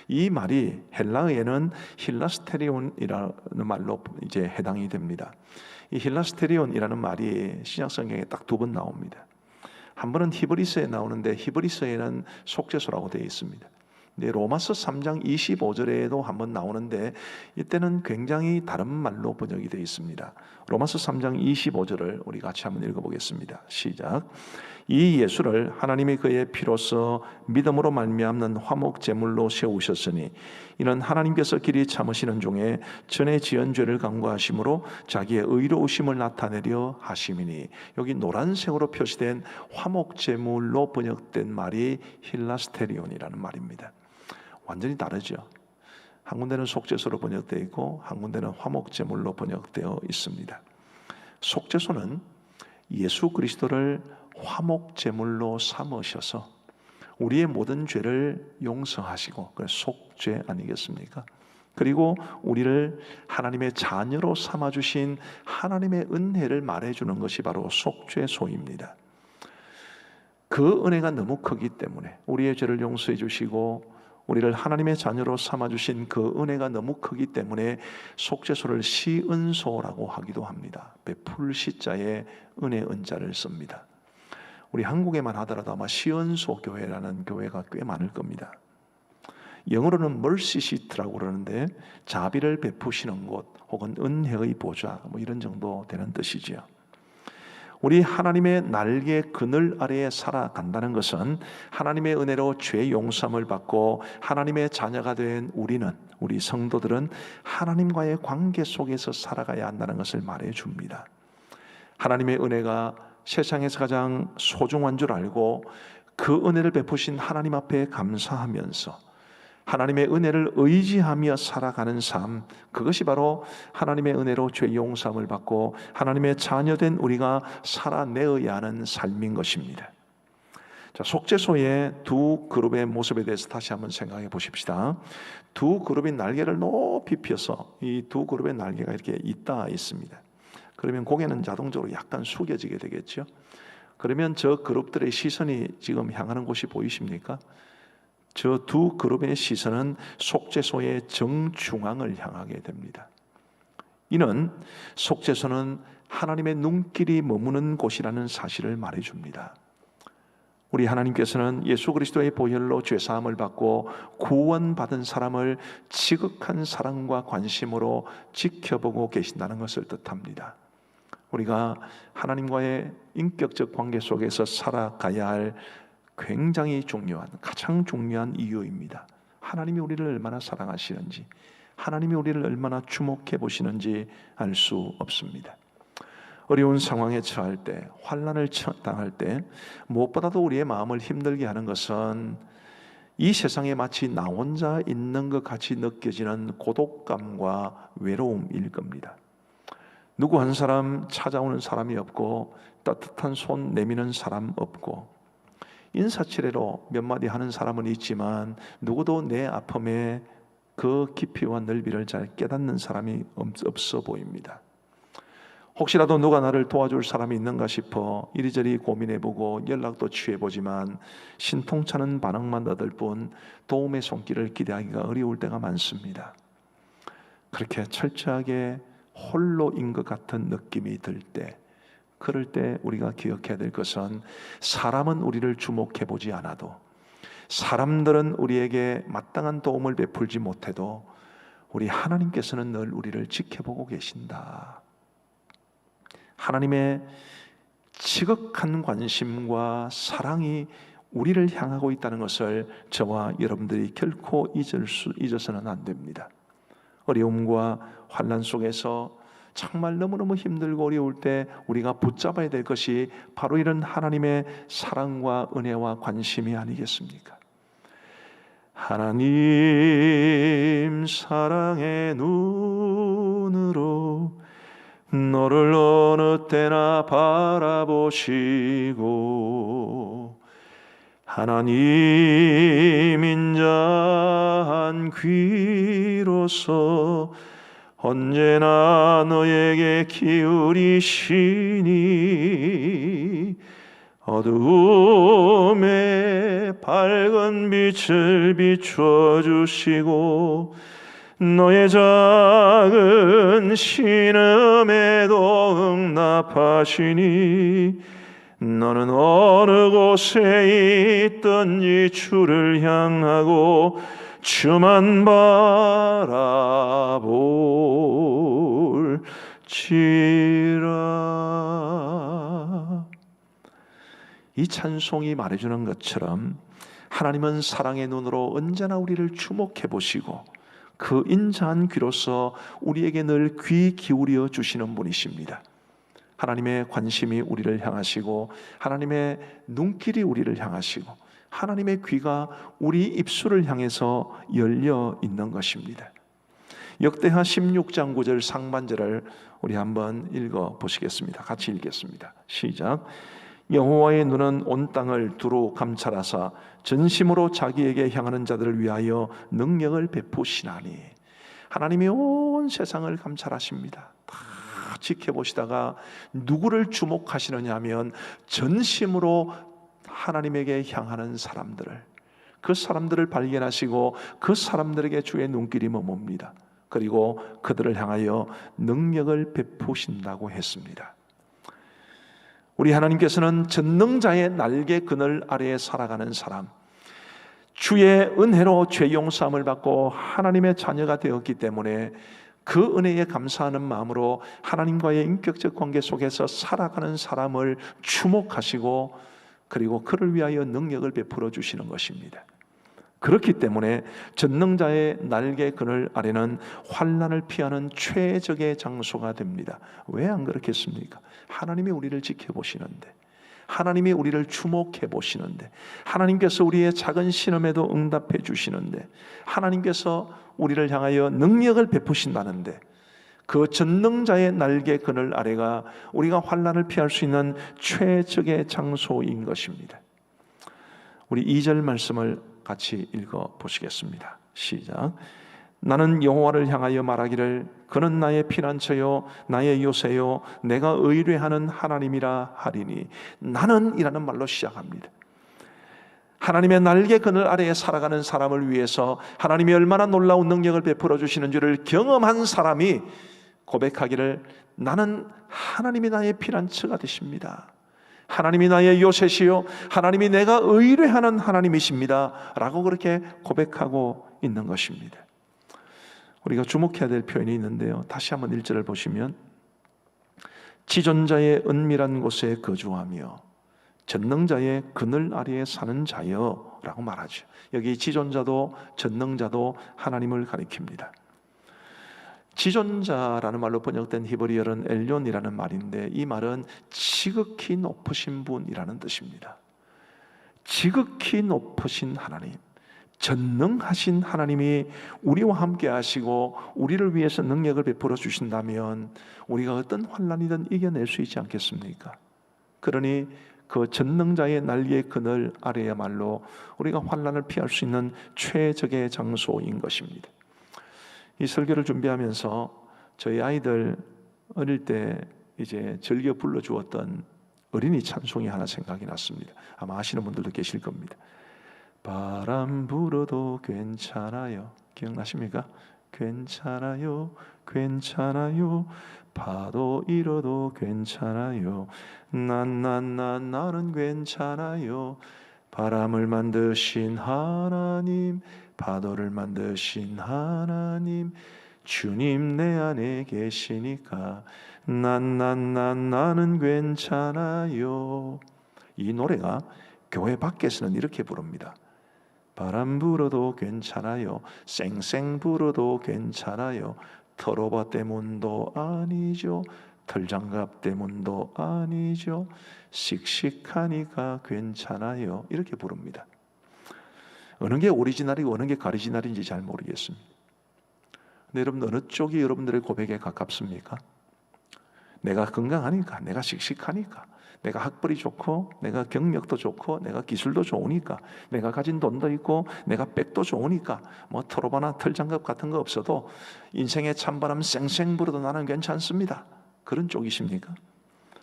이 말이 헬라어에는 힐라스테리온이라는 말로 이제 해당이 됩니다. 이 힐라스테리온이라는 말이 신약 성경에 딱 두 번 나옵니다. 한 번은 히브리서에 나오는데 히브리서에는 속죄소라고 되어 있습니다. 근데 로마서 3장 25절에도 한 번 나오는데 이때는 굉장히 다른 말로 번역이 되어 있습니다. 로마서 3장 25절을 우리 같이 한번 읽어보겠습니다. 시작. 이 예수를 하나님이 그의 피로써 믿음으로 말미암는 화목 제물로 세우셨으니 이는 하나님께서 길이 참으시는 중에 전에 지은 죄를 간구하심으로 자기의 의로우심을 나타내려 하심이니. 여기 노란색으로 표시된 화목 제물로 번역된 말이 힐라스테리온이라는 말입니다. 완전히 다르죠. 한 군데는 속죄소로 번역되어 있고 한 군데는 화목 제물로 번역되어 있습니다. 속죄소는 예수 그리스도를 화목 제물로 삼으셔서 우리의 모든 죄를 용서하시고, 그래서 속죄 아니겠습니까? 그리고 우리를 하나님의 자녀로 삼아주신 하나님의 은혜를 말해주는 것이 바로 속죄소입니다. 그 은혜가 너무 크기 때문에 우리의 죄를 용서해 주시고 우리를 하나님의 자녀로 삼아주신 그 은혜가 너무 크기 때문에 속죄소를 시은소라고 하기도 합니다. 베풀 시자에 은혜 은자를 씁니다. 우리 한국에만 하더라도 아마 시은소 교회라는 교회가 꽤 많을 겁니다. 영어로는 mercy seat라고 그러는데 자비를 베푸시는 곳 혹은 은혜의 보좌 뭐 이런 정도 되는 뜻이지요. 우리 하나님의 날개 그늘 아래에 살아간다는 것은 하나님의 은혜로 죄 용서함을 받고 하나님의 자녀가 된 우리 성도들은 하나님과의 관계 속에서 살아가야 한다는 것을 말해줍니다. 하나님의 은혜가 세상에서 가장 소중한 줄 알고 그 은혜를 베푸신 하나님 앞에 감사하면서 하나님의 은혜를 의지하며 살아가는 삶, 그것이 바로 하나님의 은혜로 죄 용서함을 받고 하나님의 자녀된 우리가 살아내어야 하는 삶인 것입니다. 자, 속죄소의 두 그룹의 모습에 대해서 다시 한번 생각해 보십시다. 두 그룹이 날개를 높이 펴서 이 두 그룹의 날개가 이렇게 있다 있습니다. 그러면 고개는 자동적으로 약간 숙여지게 되겠죠. 그러면 저 그룹들의 시선이 지금 향하는 곳이 보이십니까? 저 두 그룹의 시선은 속죄소의 정중앙을 향하게 됩니다. 이는 속죄소는 하나님의 눈길이 머무는 곳이라는 사실을 말해줍니다. 우리 하나님께서는 예수 그리스도의 보혈로 죄사함을 받고 구원받은 사람을 지극한 사랑과 관심으로 지켜보고 계신다는 것을 뜻합니다. 우리가 하나님과의 인격적 관계 속에서 살아가야 할 굉장히 중요한, 가장 중요한 이유입니다. 하나님이 우리를 얼마나 사랑하시는지, 하나님이 우리를 얼마나 주목해 보시는지 알 수 없습니다. 어려운 상황에 처할 때, 환난을 당할 때 무엇보다도 우리의 마음을 힘들게 하는 것은 이 세상에 마치 나 혼자 있는 것 같이 느껴지는 고독감과 외로움일 겁니다. 누구 한 사람 찾아오는 사람이 없고 따뜻한 손 내미는 사람 없고 인사치레로 몇 마디 하는 사람은 있지만 누구도 내 아픔의 그 깊이와 넓이를 잘 깨닫는 사람이 없어 보입니다. 혹시라도 누가 나를 도와줄 사람이 있는가 싶어 이리저리 고민해보고 연락도 취해보지만 신통찮은 반응만 얻을 뿐 도움의 손길을 기대하기가 어려울 때가 많습니다. 그렇게 철저하게 홀로인 것 같은 느낌이 들 때, 그럴 때 우리가 기억해야 될 것은 사람은 우리를 주목해보지 않아도, 사람들은 우리에게 마땅한 도움을 베풀지 못해도 우리 하나님께서는 늘 우리를 지켜보고 계신다. 하나님의 지극한 관심과 사랑이 우리를 향하고 있다는 것을 저와 여러분들이 결코 잊어서는 안 됩니다. 어려움과 환난 속에서 정말 너무너무 힘들고 어려울 때 우리가 붙잡아야 될 것이 바로 이런 하나님의 사랑과 은혜와 관심이 아니겠습니까? 하나님 사랑의 눈으로 너를 어느 때나 바라보시고 하나님 인자한 귀로서 언제나 너에게 기울이시니 어두움에 밝은 빛을 비추어 주시고 너의 작은 신음에도 응답하시니 너는 어느 곳에 있든지 주를 향하고 주만 바라볼지라. 이 찬송이 말해주는 것처럼 하나님은 사랑의 눈으로 언제나 우리를 주목해 보시고 그 인자한 귀로서 우리에게 늘 귀 기울여 주시는 분이십니다. 하나님의 관심이 우리를 향하시고 하나님의 눈길이 우리를 향하시고 하나님의 귀가 우리 입술을 향해서 열려 있는 것입니다. 역대하 16장 9절 상반절을 우리 한번 읽어 보시겠습니다. 같이 읽겠습니다. 시작. 여호와의 눈은 온 땅을 두루 감찰하사 전심으로 자기에게 향하는 자들을 위하여 능력을 베푸시나니. 하나님이 온 세상을 감찰하십니다. 다 지켜보시다가 누구를 주목하시느냐 하면 전심으로 하나님에게 향하는 사람들을, 그 사람들을 발견하시고 그 사람들에게 주의 눈길이 머뭅니다. 그리고 그들을 향하여 능력을 베푸신다고 했습니다. 우리 하나님께서는 전능자의 날개 그늘 아래에 살아가는 사람, 주의 은혜로 죄 용서함을 받고 하나님의 자녀가 되었기 때문에 그 은혜에 감사하는 마음으로 하나님과의 인격적 관계 속에서 살아가는 사람을 주목하시고 그리고 그를 위하여 능력을 베풀어 주시는 것입니다. 그렇기 때문에 전능자의 날개 그늘 아래는 환난을 피하는 최적의 장소가 됩니다. 왜 안 그렇겠습니까? 하나님이 우리를 지켜보시는데, 하나님이 우리를 주목해 보시는데, 하나님께서 우리의 작은 신음에도 응답해 주시는데, 하나님께서 우리를 향하여 능력을 베푸신다는데, 그 전능자의 날개 그늘 아래가 우리가 환난을 피할 수 있는 최적의 장소인 것입니다. 우리 2절 말씀을 같이 읽어 보시겠습니다. 시작. 나는 여호와를 향하여 말하기를 그는 나의 피난처요 나의 요새요 내가 의뢰하는 하나님이라 하리니. 나는 이라는 말로 시작합니다. 하나님의 날개 그늘 아래에 살아가는 사람을 위해서 하나님이 얼마나 놀라운 능력을 베풀어 주시는 줄을 경험한 사람이 고백하기를 나는 하나님이 나의 피난처가 되십니다. 하나님이 나의 요새시요 하나님이 내가 의뢰하는 하나님이십니다 라고 그렇게 고백하고 있는 것입니다. 우리가 주목해야 될 표현이 있는데요, 다시 한번 1절을 보시면 지존자의 은밀한 곳에 거주하며 전능자의 그늘 아래에 사는 자여 라고 말하죠. 여기 지존자도 전능자도 하나님을 가리킵니다. 지존자라는 말로 번역된 히브리어는 엘론이라는 말인데, 이 말은 지극히 높으신 분이라는 뜻입니다. 지극히 높으신 하나님, 전능하신 하나님이 우리와 함께 하시고 우리를 위해서 능력을 베풀어 주신다면 우리가 어떤 환난이든 이겨낼 수 있지 않겠습니까? 그러니 그 전능자의 날개 그늘 아래야말로 우리가 환난을 피할 수 있는 최적의 장소인 것입니다. 이 설교를 준비하면서 저희 아이들 어릴 때 이제 즐겨 불러주었던 어린이 찬송이 하나 생각이 났습니다. 아마 아시는 분들도 계실 겁니다. 바람 불어도 괜찮아요. 기억나십니까? 괜찮아요, 괜찮아요. 파도 일어도 괜찮아요. 나는 괜찮아요. 바람을 만드신 하나님, 파도를 만드신 하나님, 주님 내 안에 계시니까 나는 괜찮아요. 이 노래가 교회 밖에서는 이렇게 부릅니다. 바람 불어도 괜찮아요. 쌩쌩 불어도 괜찮아요. 털오바 때문도 아니죠. 털장갑 때문도 아니죠. 씩씩하니까 괜찮아요. 이렇게 부릅니다. 어느 게 오리지널이고 어느 게 가리지널인지 잘 모르겠습니다. 근데 여러분, 어느 쪽이 여러분들의 고백에 가깝습니까? 내가 건강하니까, 내가 씩씩하니까, 내가 학벌이 좋고, 내가 경력도 좋고, 내가 기술도 좋으니까, 내가 가진 돈도 있고, 내가 백도 좋으니까, 뭐 털오바나 털장갑 같은 거 없어도 인생의 찬바람 쌩쌩 불어도 나는 괜찮습니다. 그런 쪽이십니까?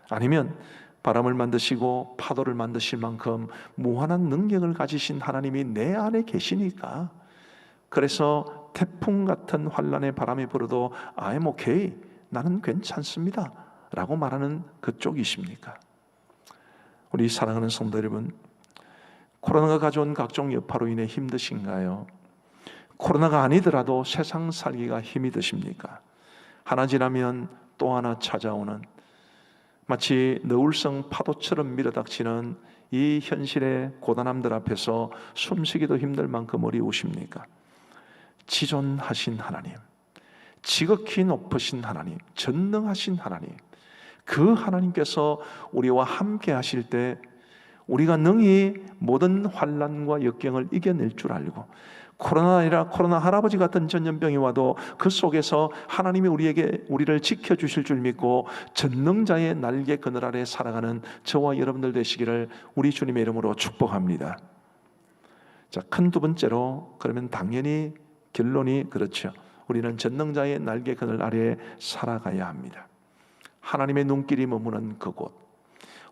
아니면 바람을 만드시고 파도를 만드실 만큼 무한한 능력을 가지신 하나님이 내 안에 계시니까, 그래서 태풍 같은 환난의 바람이 불어도 I'm okay, 나는 괜찮습니다 라고 말하는 그쪽이십니까? 우리 사랑하는 성도 여러분, 코로나가 가져온 각종 여파로 인해 힘드신가요? 코로나가 아니더라도 세상 살기가 힘이 드십니까? 하나 지나면 또 하나 찾아오는, 마치 너울성 파도처럼 밀어닥치는 이 현실의 고단함들 앞에서 숨쉬기도 힘들 만큼 어려우십니까? 지존하신 하나님, 지극히 높으신 하나님, 전능하신 하나님, 그 하나님께서 우리와 함께 하실 때 우리가 능히 모든 환난과 역경을 이겨낼 줄 알고, 코로나 아니라 코로나 할아버지 같은 전염병이 와도 그 속에서 하나님이 우리를 지켜주실 줄 믿고 전능자의 날개 그늘 아래 살아가는 저와 여러분들 되시기를 우리 주님의 이름으로 축복합니다. 자, 큰 두 번째로, 그러면 당연히 결론이 그렇죠. 우리는 전능자의 날개 그늘 아래에 살아가야 합니다. 하나님의 눈길이 머무는 그곳,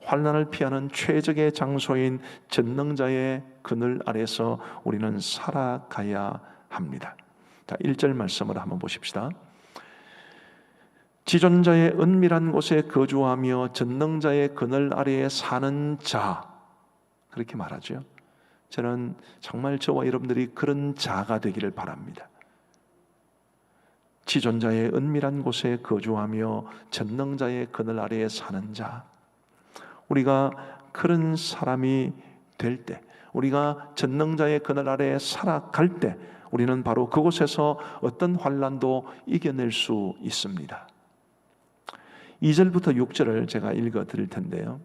환난을 피하는 최적의 장소인 전능자의 그늘 아래서 우리는 살아가야 합니다. 자, 1절 말씀을 한번 보십시다. 지존자의 은밀한 곳에 거주하며 전능자의 그늘 아래에 사는 자, 그렇게 말하죠. 저는 정말 저와 여러분들이 그런 자가 되기를 바랍니다. 지존자의 은밀한 곳에 거주하며 전능자의 그늘 아래에 사는 자, 우리가 그런 사람이 될 때, 우리가 전능자의 그늘 아래에 살아갈 때 우리는 바로 그곳에서 어떤 환난도 이겨낼 수 있습니다. 2절부터 6절을 제가 읽어 드릴 텐데요,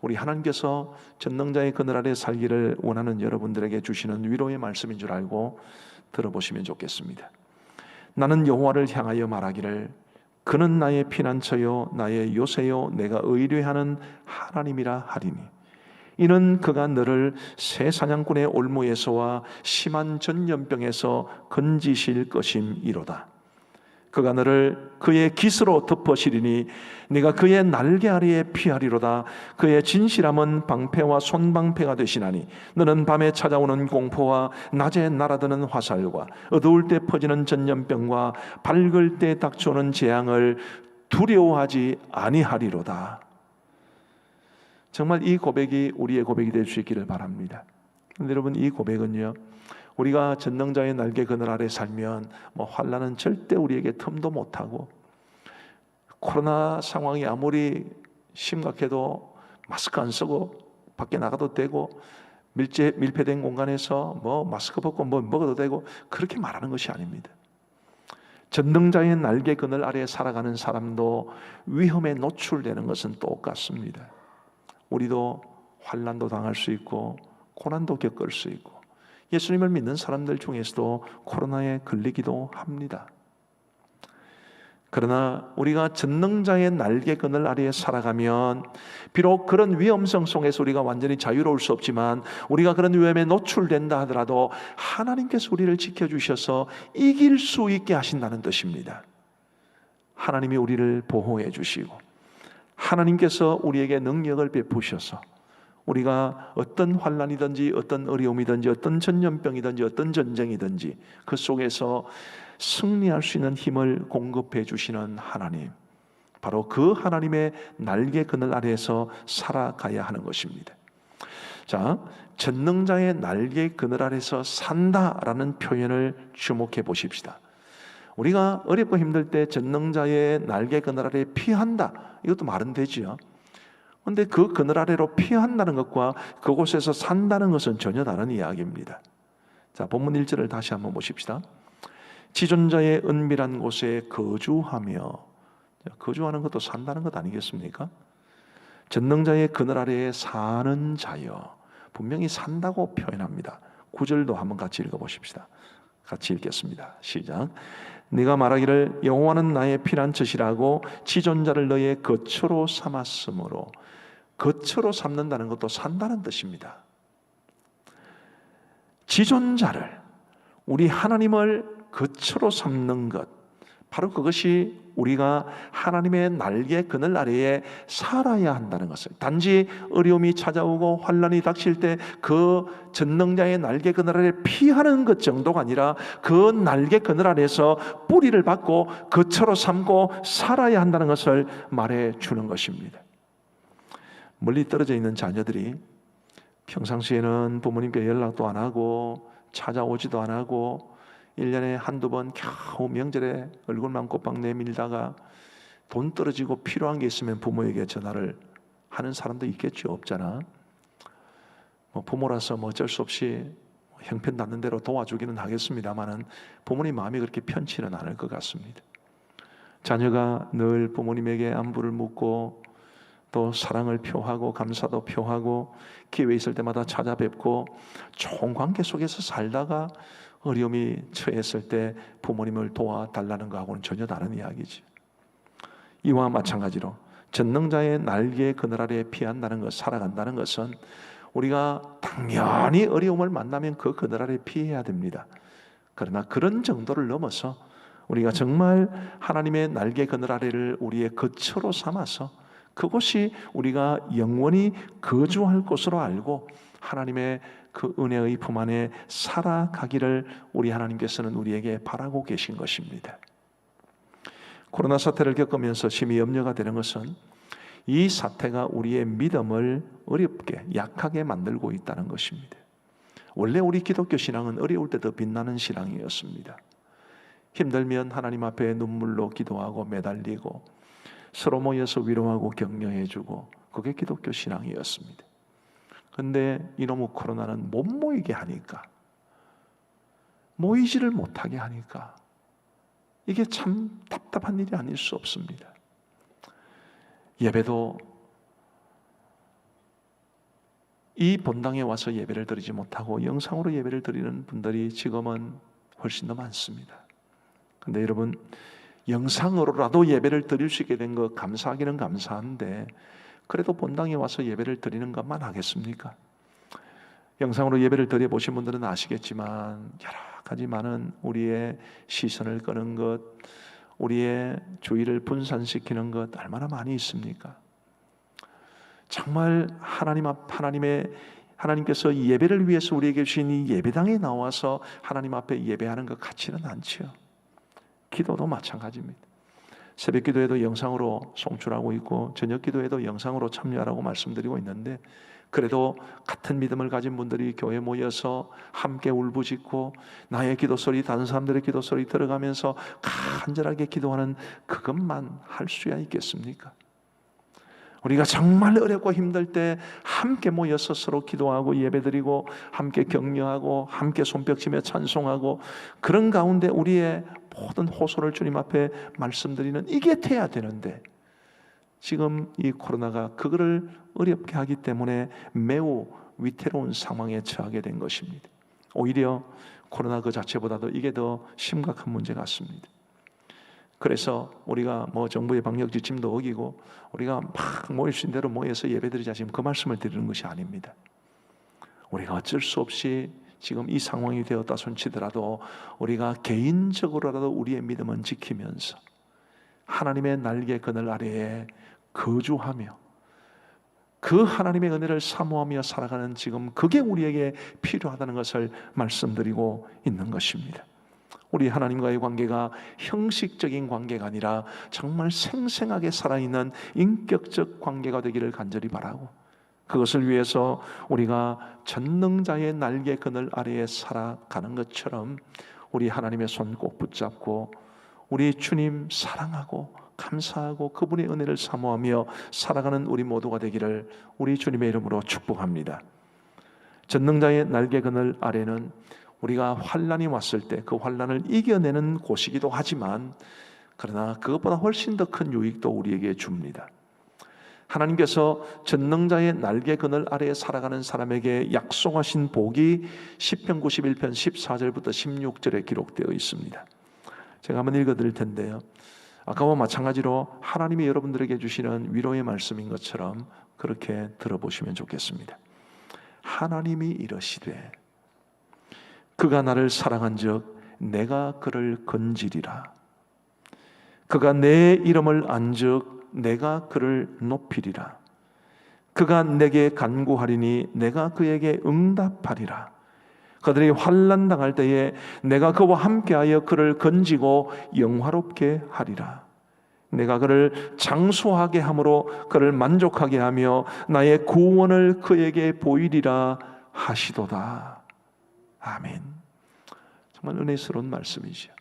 우리 하나님께서 전능자의 그늘 아래 살기를 원하는 여러분들에게 주시는 위로의 말씀인 줄 알고 들어보시면 좋겠습니다. 나는 여호와를 향하여 말하기를 그는 나의 피난처요 나의 요새요 내가 의뢰하는 하나님이라 하리니 이는 그가 너를 새 사냥꾼의 올무에서와 심한 전염병에서 건지실 것임이로다. 그가 너를 그의 깃으로 덮으시리니 네가 그의 날개 아래에 피하리로다. 그의 진실함은 방패와 손방패가 되시나니 너는 밤에 찾아오는 공포와 낮에 날아드는 화살과 어두울 때 퍼지는 전염병과 밝을 때 닥쳐오는 재앙을 두려워하지 아니하리로다. 정말 이 고백이 우리의 고백이 될 수 있기를 바랍니다. 그런데 여러분, 이 고백은요, 우리가 전능자의 날개 그늘 아래 살면 환난은 절대 우리에게 틈도 못하고, 코로나 상황이 아무리 심각해도 마스크 안 쓰고 밖에 나가도 되고, 밀폐된 공간에서 마스크 벗고 먹어도 되고, 그렇게 말하는 것이 아닙니다. 전능자의 날개 그늘 아래 살아가는 사람도 위험에 노출되는 것은 똑같습니다. 우리도 환난도 당할 수 있고 고난도 겪을 수 있고, 예수님을 믿는 사람들 중에서도 코로나에 걸리기도 합니다. 그러나 우리가 전능자의 날개 그늘 아래에 살아가면 비록 그런 위험성 속에서 우리가 완전히 자유로울 수 없지만, 우리가 그런 위험에 노출된다 하더라도 하나님께서 우리를 지켜주셔서 이길 수 있게 하신다는 뜻입니다. 하나님이 우리를 보호해 주시고 하나님께서 우리에게 능력을 베푸셔서 우리가 어떤 환난이든지 어떤 어려움이든지 어떤 전염병이든지 어떤 전쟁이든지 그 속에서 승리할 수 있는 힘을 공급해 주시는 하나님, 바로 그 하나님의 날개 그늘 아래에서 살아가야 하는 것입니다. 자, 전능자의 날개 그늘 아래에서 산다라는 표현을 주목해 보십시다. 우리가 어렵고 힘들 때 전능자의 날개 그늘 아래에 피한다, 이것도 말은 되지요. 그런데 그 그늘 아래로 피한다는 것과 그곳에서 산다는 것은 전혀 다른 이야기입니다. 자, 본문 1절을 다시 한번 보십시다. 지존자의 은밀한 곳에 거주하며, 거주하는 것도 산다는 것 아니겠습니까? 전능자의 그늘 아래에 사는 자여, 분명히 산다고 표현합니다. 9절도 한번 같이 읽어보십시다. 같이 읽겠습니다. 시작. 네가 말하기를 여호와는 나의 피난처시라고 지존자를 너의 거처로 삼았으므로, 거처로 삼는다는 것도 산다는 뜻입니다. 지존자를, 우리 하나님을 거처로 삼는 것, 바로 그것이 우리가 하나님의 날개 그늘 아래에 살아야 한다는 것을, 단지 어려움이 찾아오고 환난이 닥칠 때 그 전능자의 날개 그늘 아래 피하는 것 정도가 아니라 그 날개 그늘 아래에서 뿌리를 받고 거처로 삼고 살아야 한다는 것을 말해 주는 것입니다. 멀리 떨어져 있는 자녀들이 평상시에는 부모님께 연락도 안 하고 찾아오지도 안 하고 1년에 한두 번 겨우 명절에 얼굴만 꼬박 내밀다가 돈 떨어지고 필요한 게 있으면 부모에게 전화를 하는 사람도 있겠죠. 없잖아. 부모라서 어쩔 수 없이 형편 닿는 대로 도와주기는 하겠습니다만은 부모님 마음이 그렇게 편치는 않을 것 같습니다. 자녀가 늘 부모님에게 안부를 묻고 또 사랑을 표하고 감사도 표하고 기회 있을 때마다 찾아뵙고 좋은 관계 속에서 살다가 어려움이 처했을 때 부모님을 도와달라는 것하고는 전혀 다른 이야기지. 이와 마찬가지로 전능자의 날개 그늘 아래에 피한다는 것, 살아간다는 것은 우리가 당연히 어려움을 만나면 그 그늘 아래에 피해야 됩니다. 그러나 그런 정도를 넘어서 우리가 정말 하나님의 날개 그늘 아래를 우리의 거처로 삼아서 그곳이 우리가 영원히 거주할 곳으로 알고 하나님의 그 은혜의 품 안에 살아가기를 우리 하나님께서는 우리에게 바라고 계신 것입니다. 코로나 사태를 겪으면서 심히 염려가 되는 것은 이 사태가 우리의 믿음을 어렵게, 약하게 만들고 있다는 것입니다. 원래 우리 기독교 신앙은 어려울 때 더 빛나는 신앙이었습니다. 힘들면 하나님 앞에 눈물로 기도하고 매달리고 서로 모여서 위로하고 격려해주고, 그게 기독교 신앙이었습니다. 그런데 이놈의 코로나는 못 모이게 하니까, 모이지를 못하게 하니까 이게 참 답답한 일이 아닐 수 없습니다. 예배도 이 본당에 와서 예배를 드리지 못하고 영상으로 예배를 드리는 분들이 지금은 훨씬 더 많습니다. 근데 여러분, 영상으로라도 예배를 드릴 수 있게 된 거 감사하기는 감사한데 그래도 본당에 와서 예배를 드리는 것만 하겠습니까? 영상으로 예배를 드려보신 분들은 아시겠지만 여러 가지 많은 우리의 시선을 끄는 것, 우리의 주의를 분산시키는 것 얼마나 많이 있습니까? 정말 하나님께서 예배를 위해서 우리에게 주신 이 예배당에 나와서 하나님 앞에 예배하는 것 같지는 않지요. 기도도 마찬가지입니다. 새벽 기도에도 영상으로 송출하고 있고 저녁 기도에도 영상으로 참여하라고 말씀드리고 있는데 그래도 같은 믿음을 가진 분들이 교회에 모여서 함께 울부짖고 나의 기도소리, 다른 사람들의 기도소리 들어가면서 간절하게 기도하는 그것만 할 수야 있겠습니까? 우리가 정말 어렵고 힘들 때 함께 모여서 서로 기도하고 예배드리고 함께 격려하고 함께 손뼉치며 찬송하고 그런 가운데 우리의 모든 호소를 주님 앞에 말씀드리는 이게 돼야 되는데 지금 이 코로나가 그거를 어렵게 하기 때문에 매우 위태로운 상황에 처하게 된 것입니다. 오히려 코로나 그 자체보다도 이게 더 심각한 문제 같습니다. 그래서 우리가 정부의 방역 지침도 어기고 우리가 막 모일 수 있는 대로 모여서 예배드리자 지금 그 말씀을 드리는 것이 아닙니다. 우리가 어쩔 수 없이 지금 이 상황이 되었다 손치더라도 우리가 개인적으로라도 우리의 믿음은 지키면서 하나님의 날개 그늘 아래에 거주하며 그 하나님의 은혜를 사모하며 살아가는 지금 그게 우리에게 필요하다는 것을 말씀드리고 있는 것입니다. 우리 하나님과의 관계가 형식적인 관계가 아니라 정말 생생하게 살아있는 인격적 관계가 되기를 간절히 바라고 그것을 위해서 우리가 전능자의 날개 그늘 아래에 살아가는 것처럼 우리 하나님의 손 꼭 붙잡고 우리 주님 사랑하고 감사하고 그분의 은혜를 사모하며 살아가는 우리 모두가 되기를 우리 주님의 이름으로 축복합니다. 전능자의 날개 그늘 아래는 우리가 환난이 왔을 때 그 환난을 이겨내는 곳이기도 하지만 그러나 그것보다 훨씬 더 큰 유익도 우리에게 줍니다. 하나님께서 전능자의 날개 그늘 아래에 살아가는 사람에게 약속하신 복이 시편 91편 14절부터 16절에 기록되어 있습니다. 제가 한번 읽어드릴 텐데요. 아까와 마찬가지로 하나님이 여러분들에게 주시는 위로의 말씀인 것처럼 그렇게 들어보시면 좋겠습니다. 하나님이 이러시되 그가 나를 사랑한즉 내가 그를 건지리라. 그가 내 이름을 안즉 내가 그를 높이리라. 그가 내게 간구하리니 내가 그에게 응답하리라. 그들이 환난 당할 때에 내가 그와 함께하여 그를 건지고 영화롭게 하리라. 내가 그를 장수하게 함으로 그를 만족하게 하며 나의 구원을 그에게 보이리라 하시도다. 아멘. 정말 은혜스러운 말씀이죠.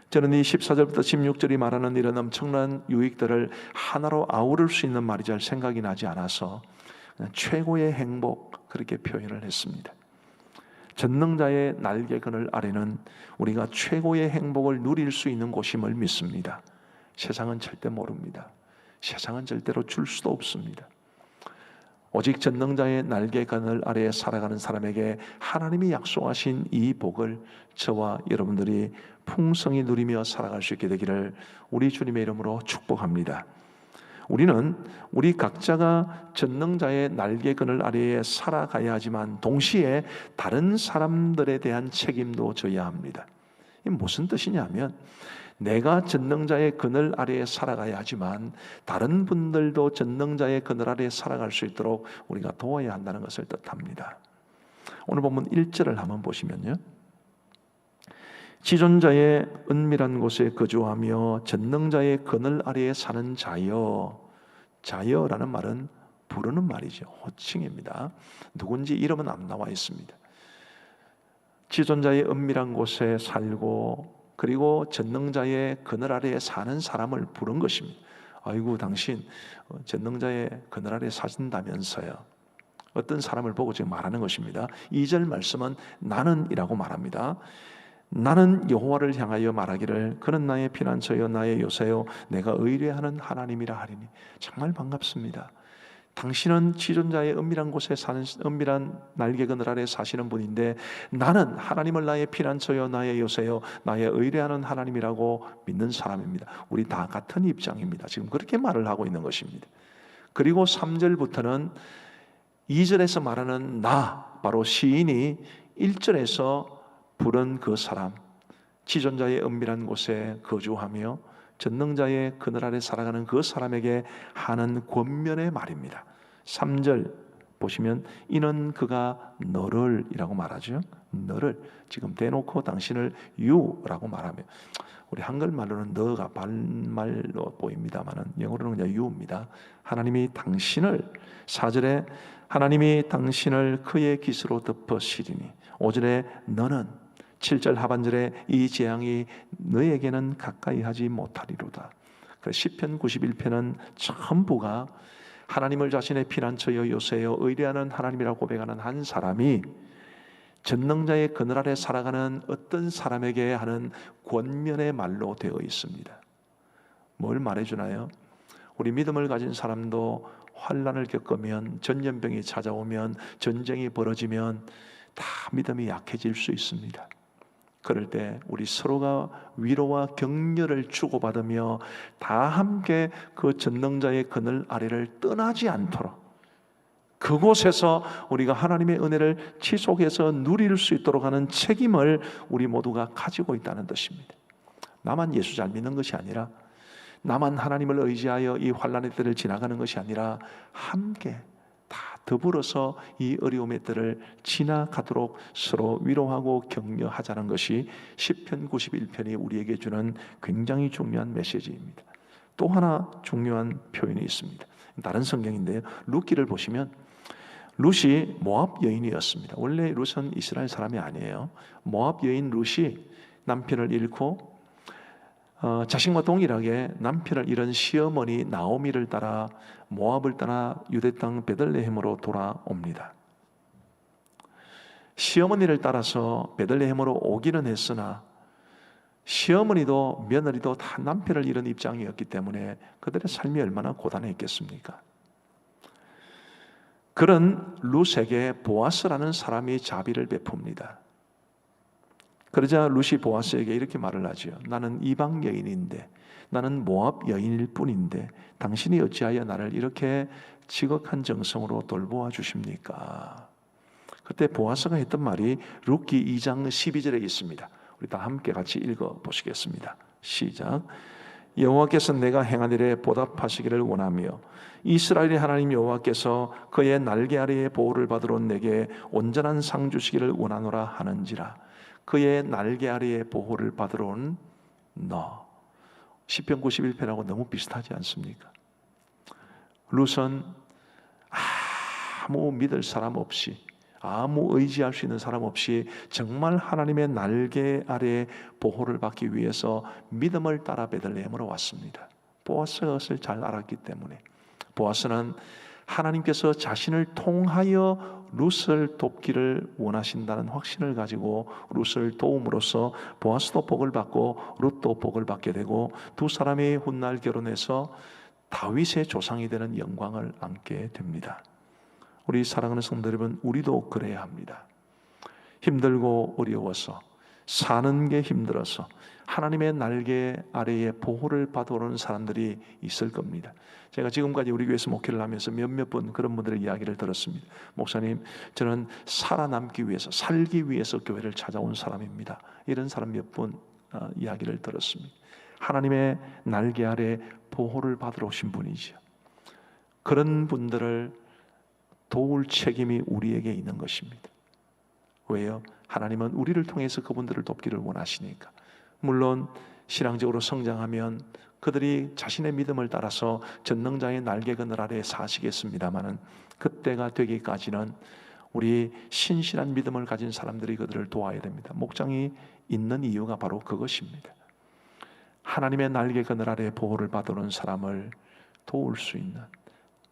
저는 이 14절부터 16절이 말하는 이런 엄청난 유익들을 하나로 아우를 수 있는 말이 잘 생각이 나지 않아서 그냥 최고의 행복 그렇게 표현을 했습니다. 전능자의 날개 그늘 아래는 우리가 최고의 행복을 누릴 수 있는 곳임을 믿습니다. 세상은 절대 모릅니다. 세상은 절대로 줄 수도 없습니다. 오직 전능자의 날개 그늘 아래에 살아가는 사람에게 하나님이 약속하신 이 복을 저와 여러분들이 풍성히 누리며 살아갈 수 있게 되기를 우리 주님의 이름으로 축복합니다. 우리는 우리 각자가 전능자의 날개 그늘 아래에 살아가야 하지만 동시에 다른 사람들에 대한 책임도 져야 합니다. 이게 무슨 뜻이냐면 내가 전능자의 그늘 아래에 살아가야 하지만 다른 분들도 전능자의 그늘 아래에 살아갈 수 있도록 우리가 도와야 한다는 것을 뜻합니다. 오늘 본문 1절을 한번 보시면요. 지존자의 은밀한 곳에 거주하며 전능자의 그늘 아래에 사는 자여. 자여라는 말은 부르는 말이죠. 호칭입니다. 누군지 이름은 안 나와 있습니다. 지존자의 은밀한 곳에 살고 그리고 전능자의 그늘 아래에 사는 사람을 부른 것입니다. 아이고 당신 전능자의 그늘 아래에 사신다면서요. 어떤 사람을 보고 지금 말하는 것입니다. 2절 말씀은 나는이라고 말합니다. 나는 여호와를 향하여 말하기를 그는 나의 피난처여 나의 요새요 내가 의뢰하는 하나님이라 하리니. 정말 반갑습니다. 당신은 지존자의 은밀한 곳에 사는 은밀한 날개 그늘 아래 사시는 분인데 나는 하나님을 나의 피난처요 나의 요새요 나의 의뢰하는 하나님이라고 믿는 사람입니다. 우리 다 같은 입장입니다. 지금 그렇게 말을 하고 있는 것입니다. 그리고 3절부터는 2절에서 말하는 나, 바로 시인이 1절에서 부른 그 사람, 지존자의 은밀한 곳에 거주하며 전능자의 그늘 아래 살아가는 그 사람에게 하는 권면의 말입니다. 3절 보시면 이는 그가 너를 이라고 말하죠. 너를 지금 대놓고 당신을 you라고 말하며, 우리 한글말로는 너가 반말로 보입니다만은 영어로는 그냥 you입니다. 하나님이 당신을, 4절에 하나님이 당신을 그의 깃으로 덮으시리니, 5절에 너는, 7절 하반절에 이 재앙이 너에게는 가까이 하지 못하리로다. 시편 91편은 전부가 하나님을 자신의 피난처여 요새여 의뢰하는 하나님이라고 고백하는 한 사람이 전능자의 그늘 아래 살아가는 어떤 사람에게 하는 권면의 말로 되어 있습니다. 뭘 말해주나요? 우리 믿음을 가진 사람도 환난을 겪으면, 전염병이 찾아오면, 전쟁이 벌어지면 다 믿음이 약해질 수 있습니다. 그럴 때 우리 서로가 위로와 격려를 주고받으며 다 함께 그 전능자의 그늘 아래를 떠나지 않도록, 그곳에서 우리가 하나님의 은혜를 지속해서 누릴 수 있도록 하는 책임을 우리 모두가 가지고 있다는 뜻입니다. 나만 예수 잘 믿는 것이 아니라, 나만 하나님을 의지하여 이 환난의 때를 지나가는 것이 아니라 함께 다 더불어서 이 어려움의 때를 지나가도록 서로 위로하고 격려하자는 것이 시편 91편이 우리에게 주는 굉장히 중요한 메시지입니다. 또 하나 중요한 표현이 있습니다. 다른 성경인데요, 룻기를 보시면 룻이 모압 여인이었습니다. 원래 룻은 이스라엘 사람이 아니에요. 모압 여인 룻이 남편을 잃고 자신과 동일하게 남편을 잃은 시어머니 나오미를 따라 모압을 떠나 유대 땅 베들레헴으로 돌아옵니다. 시어머니를 따라서 베들레헴으로 오기는 했으나 시어머니도 며느리도 다 남편을 잃은 입장이었기 때문에 그들의 삶이 얼마나 고단했겠습니까? 그런 룻에게 보아스라는 사람이 자비를 베풉니다. 그러자 룻이 보아스에게 이렇게 말을 하죠. 나는 이방 여인인데, 나는 모압 여인일 뿐인데 당신이 어찌하여 나를 이렇게 지극한 정성으로 돌보아 주십니까? 그때 보아스가 했던 말이 룻기 2장 12절에 있습니다. 우리 다 함께 같이 읽어보시겠습니다. 시작. 여호와께서 내가 행한 일에 보답하시기를 원하며 이스라엘의 하나님 여호와께서 그의 날개 아래에 보호를 받으러 내게 온전한 상 주시기를 원하노라 하는지라. 그의 날개 아래에 보호를 받으러 온 너. 시편 91편하고 너무 비슷하지 않습니까? 룻은 아무 믿을 사람 없이, 아무 의지할 수 있는 사람 없이 정말 하나님의 날개 아래에 보호를 받기 위해서 믿음을 따라 베들레헴으로 왔습니다. 보아스가 그것을 잘 알았기 때문에. 보아스는 하나님께서 자신을 통하여 룻을 돕기를 원하신다는 확신을 가지고 룻을 도움으로써 보아스도 복을 받고 룻도 복을 받게 되고 두 사람이 훗날 결혼해서 다윗의 조상이 되는 영광을 안게 됩니다. 우리 사랑하는 성도 여러분, 우리도 그래야 합니다. 힘들고 어려워서, 사는 게 힘들어서 하나님의 날개 아래에 보호를 받아오는 사람들이 있을 겁니다. 제가 지금까지 우리 교회에서 목회를 하면서 몇몇 번 그런 분들의 이야기를 들었습니다. 목사님, 저는 살아남기 위해서, 살기 위해서 교회를 찾아온 사람입니다. 이런 사람 몇 분 이야기를 들었습니다. 하나님의 날개 아래 보호를 받으러 오신 분이죠. 그런 분들을 도울 책임이 우리에게 있는 것입니다. 왜요? 하나님은 우리를 통해서 그분들을 돕기를 원하시니까. 물론 신앙적으로 성장하면 그들이 자신의 믿음을 따라서 전능자의 날개 그늘 아래에 사시겠습니다마는 그때가 되기까지는 우리 신실한 믿음을 가진 사람들이 그들을 도와야 됩니다. 목장이 있는 이유가 바로 그것입니다. 하나님의 날개 그늘 아래에 보호를 받아오는 사람을 도울 수 있는,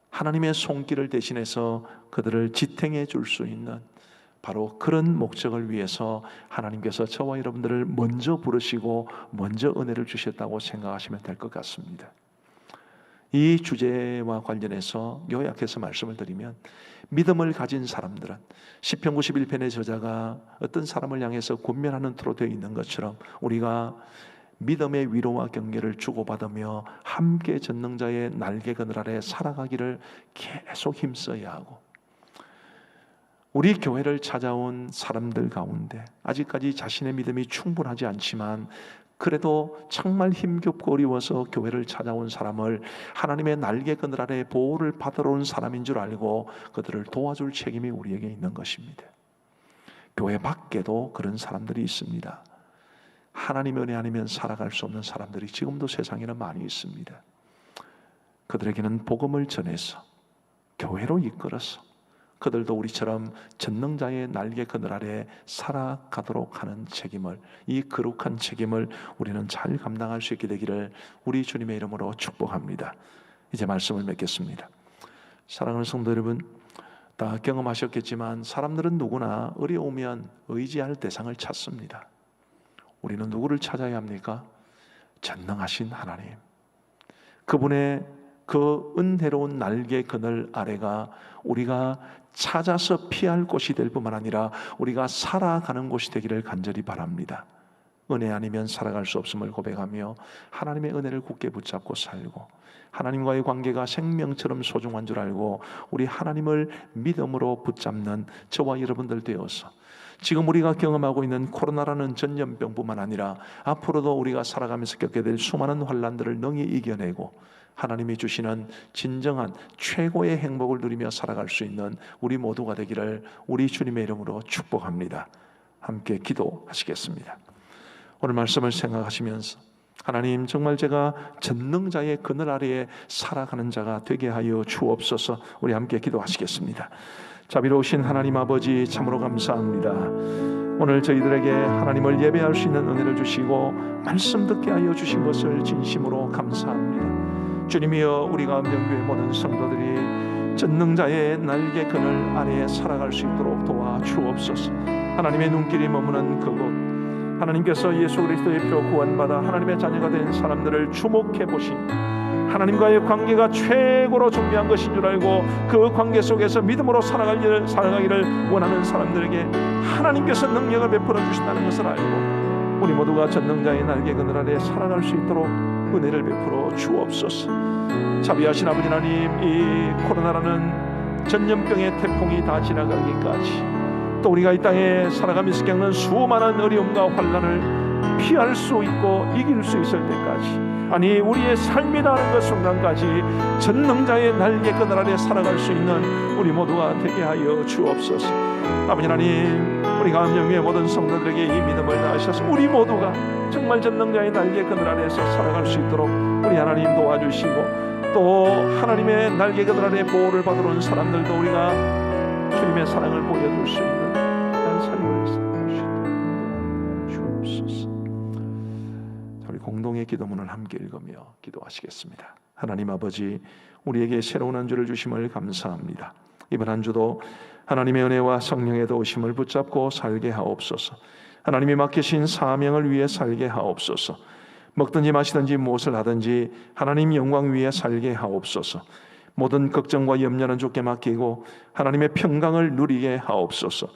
하나님의 손길을 대신해서 그들을 지탱해 줄 수 있는 바로 그런 목적을 위해서 하나님께서 저와 여러분들을 먼저 부르시고 먼저 은혜를 주셨다고 생각하시면 될 것 같습니다. 이 주제와 관련해서 요약해서 말씀을 드리면, 믿음을 가진 사람들은 시편 91편의 저자가 어떤 사람을 향해서 권면하는 투로 되어 있는 것처럼 우리가 믿음의 위로와 격려를 주고받으며 함께 전능자의 날개 그늘 아래 살아가기를 계속 힘써야 하고, 우리 교회를 찾아온 사람들 가운데 아직까지 자신의 믿음이 충분하지 않지만 그래도 정말 힘겹고 어려워서 교회를 찾아온 사람을 하나님의 날개 그늘 아래 보호를 받으러 온 사람인 줄 알고 그들을 도와줄 책임이 우리에게 있는 것입니다. 교회 밖에도 그런 사람들이 있습니다. 하나님의 은혜 아니면 살아갈 수 없는 사람들이 지금도 세상에는 많이 있습니다. 그들에게는 복음을 전해서 교회로 이끌어서 그들도 우리처럼 전능자의 날개 그늘 아래 살아가도록 하는 책임을, 이 거룩한 책임을 우리는 잘 감당할 수 있게 되기를 우리 주님의 이름으로 축복합니다. 이제 말씀을 맺겠습니다. 사랑하는 성도 여러분, 다 경험하셨겠지만 사람들은 누구나 어려우면 의지할 대상을 찾습니다. 우리는 누구를 찾아야 합니까? 전능하신 하나님, 그분의 그 은혜로운 날개 그늘 아래가 우리가 찾아서 피할 곳이 될 뿐만 아니라 우리가 살아가는 곳이 되기를 간절히 바랍니다. 은혜 아니면 살아갈 수 없음을 고백하며 하나님의 은혜를 굳게 붙잡고 살고, 하나님과의 관계가 생명처럼 소중한 줄 알고 우리 하나님을 믿음으로 붙잡는 저와 여러분들 되어서 지금 우리가 경험하고 있는 코로나라는 전염병뿐만 아니라 앞으로도 우리가 살아가면서 겪게 될 수많은 환난들을 능히 이겨내고 하나님이 주시는 진정한 최고의 행복을 누리며 살아갈 수 있는 우리 모두가 되기를 우리 주님의 이름으로 축복합니다. 함께 기도하시겠습니다. 오늘 말씀을 생각하시면서 하나님, 정말 제가 전능자의 그늘 아래에 살아가는 자가 되게 하여 주옵소서. 우리 함께 기도하시겠습니다. 자비로우신 하나님 아버지, 참으로 감사합니다. 오늘 저희들에게 하나님을 예배할 수 있는 은혜를 주시고 말씀 듣게 하여 주신 것을 진심으로 감사합니다. 주님이여, 우리가 명교회 모든 성도들이 전능자의 날개 그늘 아래에 살아갈 수 있도록 도와주옵소서. 하나님의 눈길이 머무는 그곳, 하나님께서 예수 그리스도의 피로 구원받아 하나님의 자녀가 된 사람들을 주목해 보신 하나님과의 관계가 최고로 중요한 것인 줄 알고 그 관계 속에서 믿음으로 살아가기를 원하는 사람들에게 하나님께서 능력을 베풀어 주신다는 것을 알고 우리 모두가 전능자의 날개 그늘 아래 살아갈 수 있도록 은혜를 베풀어 주옵소서. 자비하신 아버지 하나님, 이 코로나라는 전염병의 태풍이 다 지나가기까지, 또 우리가 이 땅에 살아가면서 겪는 수많은 어려움과 환난을 피할 수 있고 이길 수 있을 때까지, 아니 우리의 삶이 다하는 그 순간까지 전능자의 날개 그늘 아래 살아갈 수 있는 우리 모두가 되게 하여 주옵소서. 아버지 하나님, 우리 감명의 모든 성도들에게 이 믿음을 다하셔서 우리 모두가 정말 전능자의 날개 그늘 아래에서 살아갈 수 있도록 우리 하나님 도와주시고, 또 하나님의 날개 그늘 아래 보호를 받으러 온 사람들도 우리가 주님의 사랑을 보여줄 수 있는 그런 삶을 살아갈 수 있도록 주옵소서. 우리 공동의 기도문을 함께 읽으며 기도하시겠습니다. 하나님 아버지, 우리에게 새로운 한 주를 주심을 감사합니다. 이번 한 주도 하나님의 은혜와 성령의 도우심을 붙잡고 살게 하옵소서. 하나님이 맡기신 사명을 위해 살게 하옵소서. 먹든지 마시든지 무엇을 하든지 하나님 영광 위에 살게 하옵소서. 모든 걱정과 염려는 주께 맡기고 하나님의 평강을 누리게 하옵소서.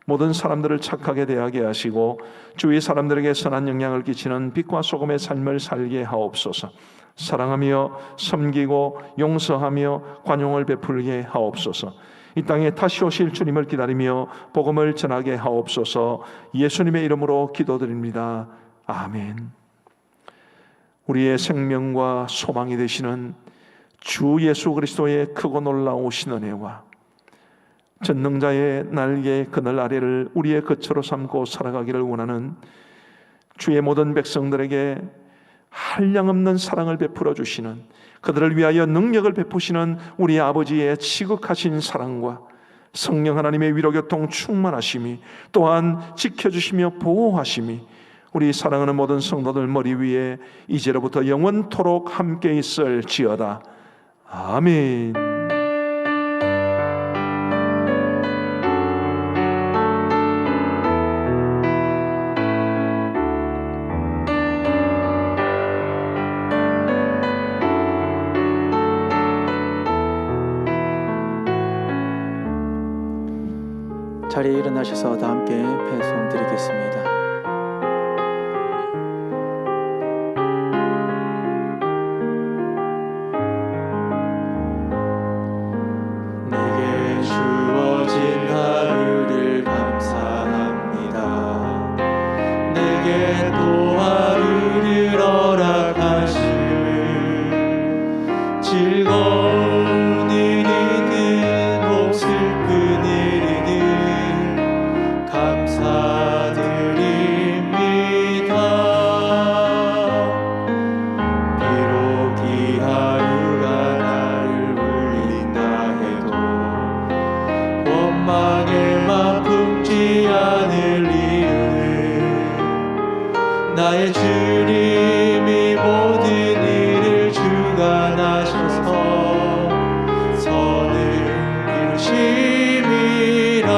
모든 사람들을 착하게 대하게 하시고 주위 사람들에게 선한 영향을 끼치는 빛과 소금의 삶을 살게 하옵소서. 사랑하며 섬기고 용서하며 관용을 베풀게 하옵소서. 이 땅에 다시 오실 주님을 기다리며 복음을 전하게 하옵소서. 예수님의 이름으로 기도드립니다. 아멘. 우리의 생명과 소망이 되시는 주 예수 그리스도의 크고 놀라우신 은혜와 전능자의 날개 그늘 아래를 우리의 거처로 삼고 살아가기를 원하는 주의 모든 백성들에게 한량없는 사랑을 베풀어 주시는, 그들을 위하여 능력을 베푸시는 우리 아버지의 지극하신 사랑과 성령 하나님의 위로교통 충만하심이, 또한 지켜주시며 보호하심이 우리 사랑하는 모든 성도들 머리 위에 이제로부터 영원토록 함께 있을지어다. 아멘. 일어나셔서 다 함께 배송 드리겠습니다. 내게 주어진 하루를 감사합니다. 내게 또 하루를 허락하시니 즐거운 일이든 혹 슬픈 일이든 감사드립니다. 비록 이 하루가 나를 울린다 해도 원망에만 품지 않을 이유는 나의 주님이 모든 일을 주관하셔서 선을 이루심이라.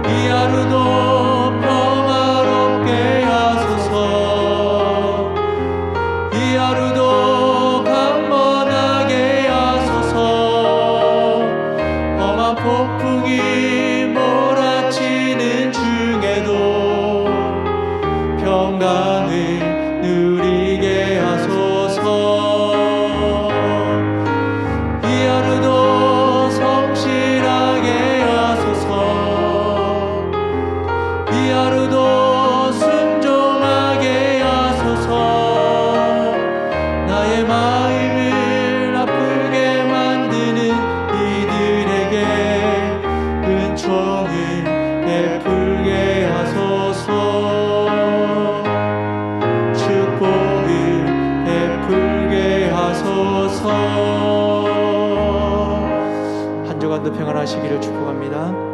이 하루도 평화롭게 하소서. 이 하루도 강건하게 하소서. 험한 폭풍이 몰아치는 중에도 평강을 누리게 하소서. 이 하루도 성실하게 하소서. 이 하루도 순종하게 하소서. 나의 마음을 아프게 만드는 이들에게 은총을 베풀게 하소서. 축복을 베풀게 하소서. 한 주간도 평안하시기를 축복합니다.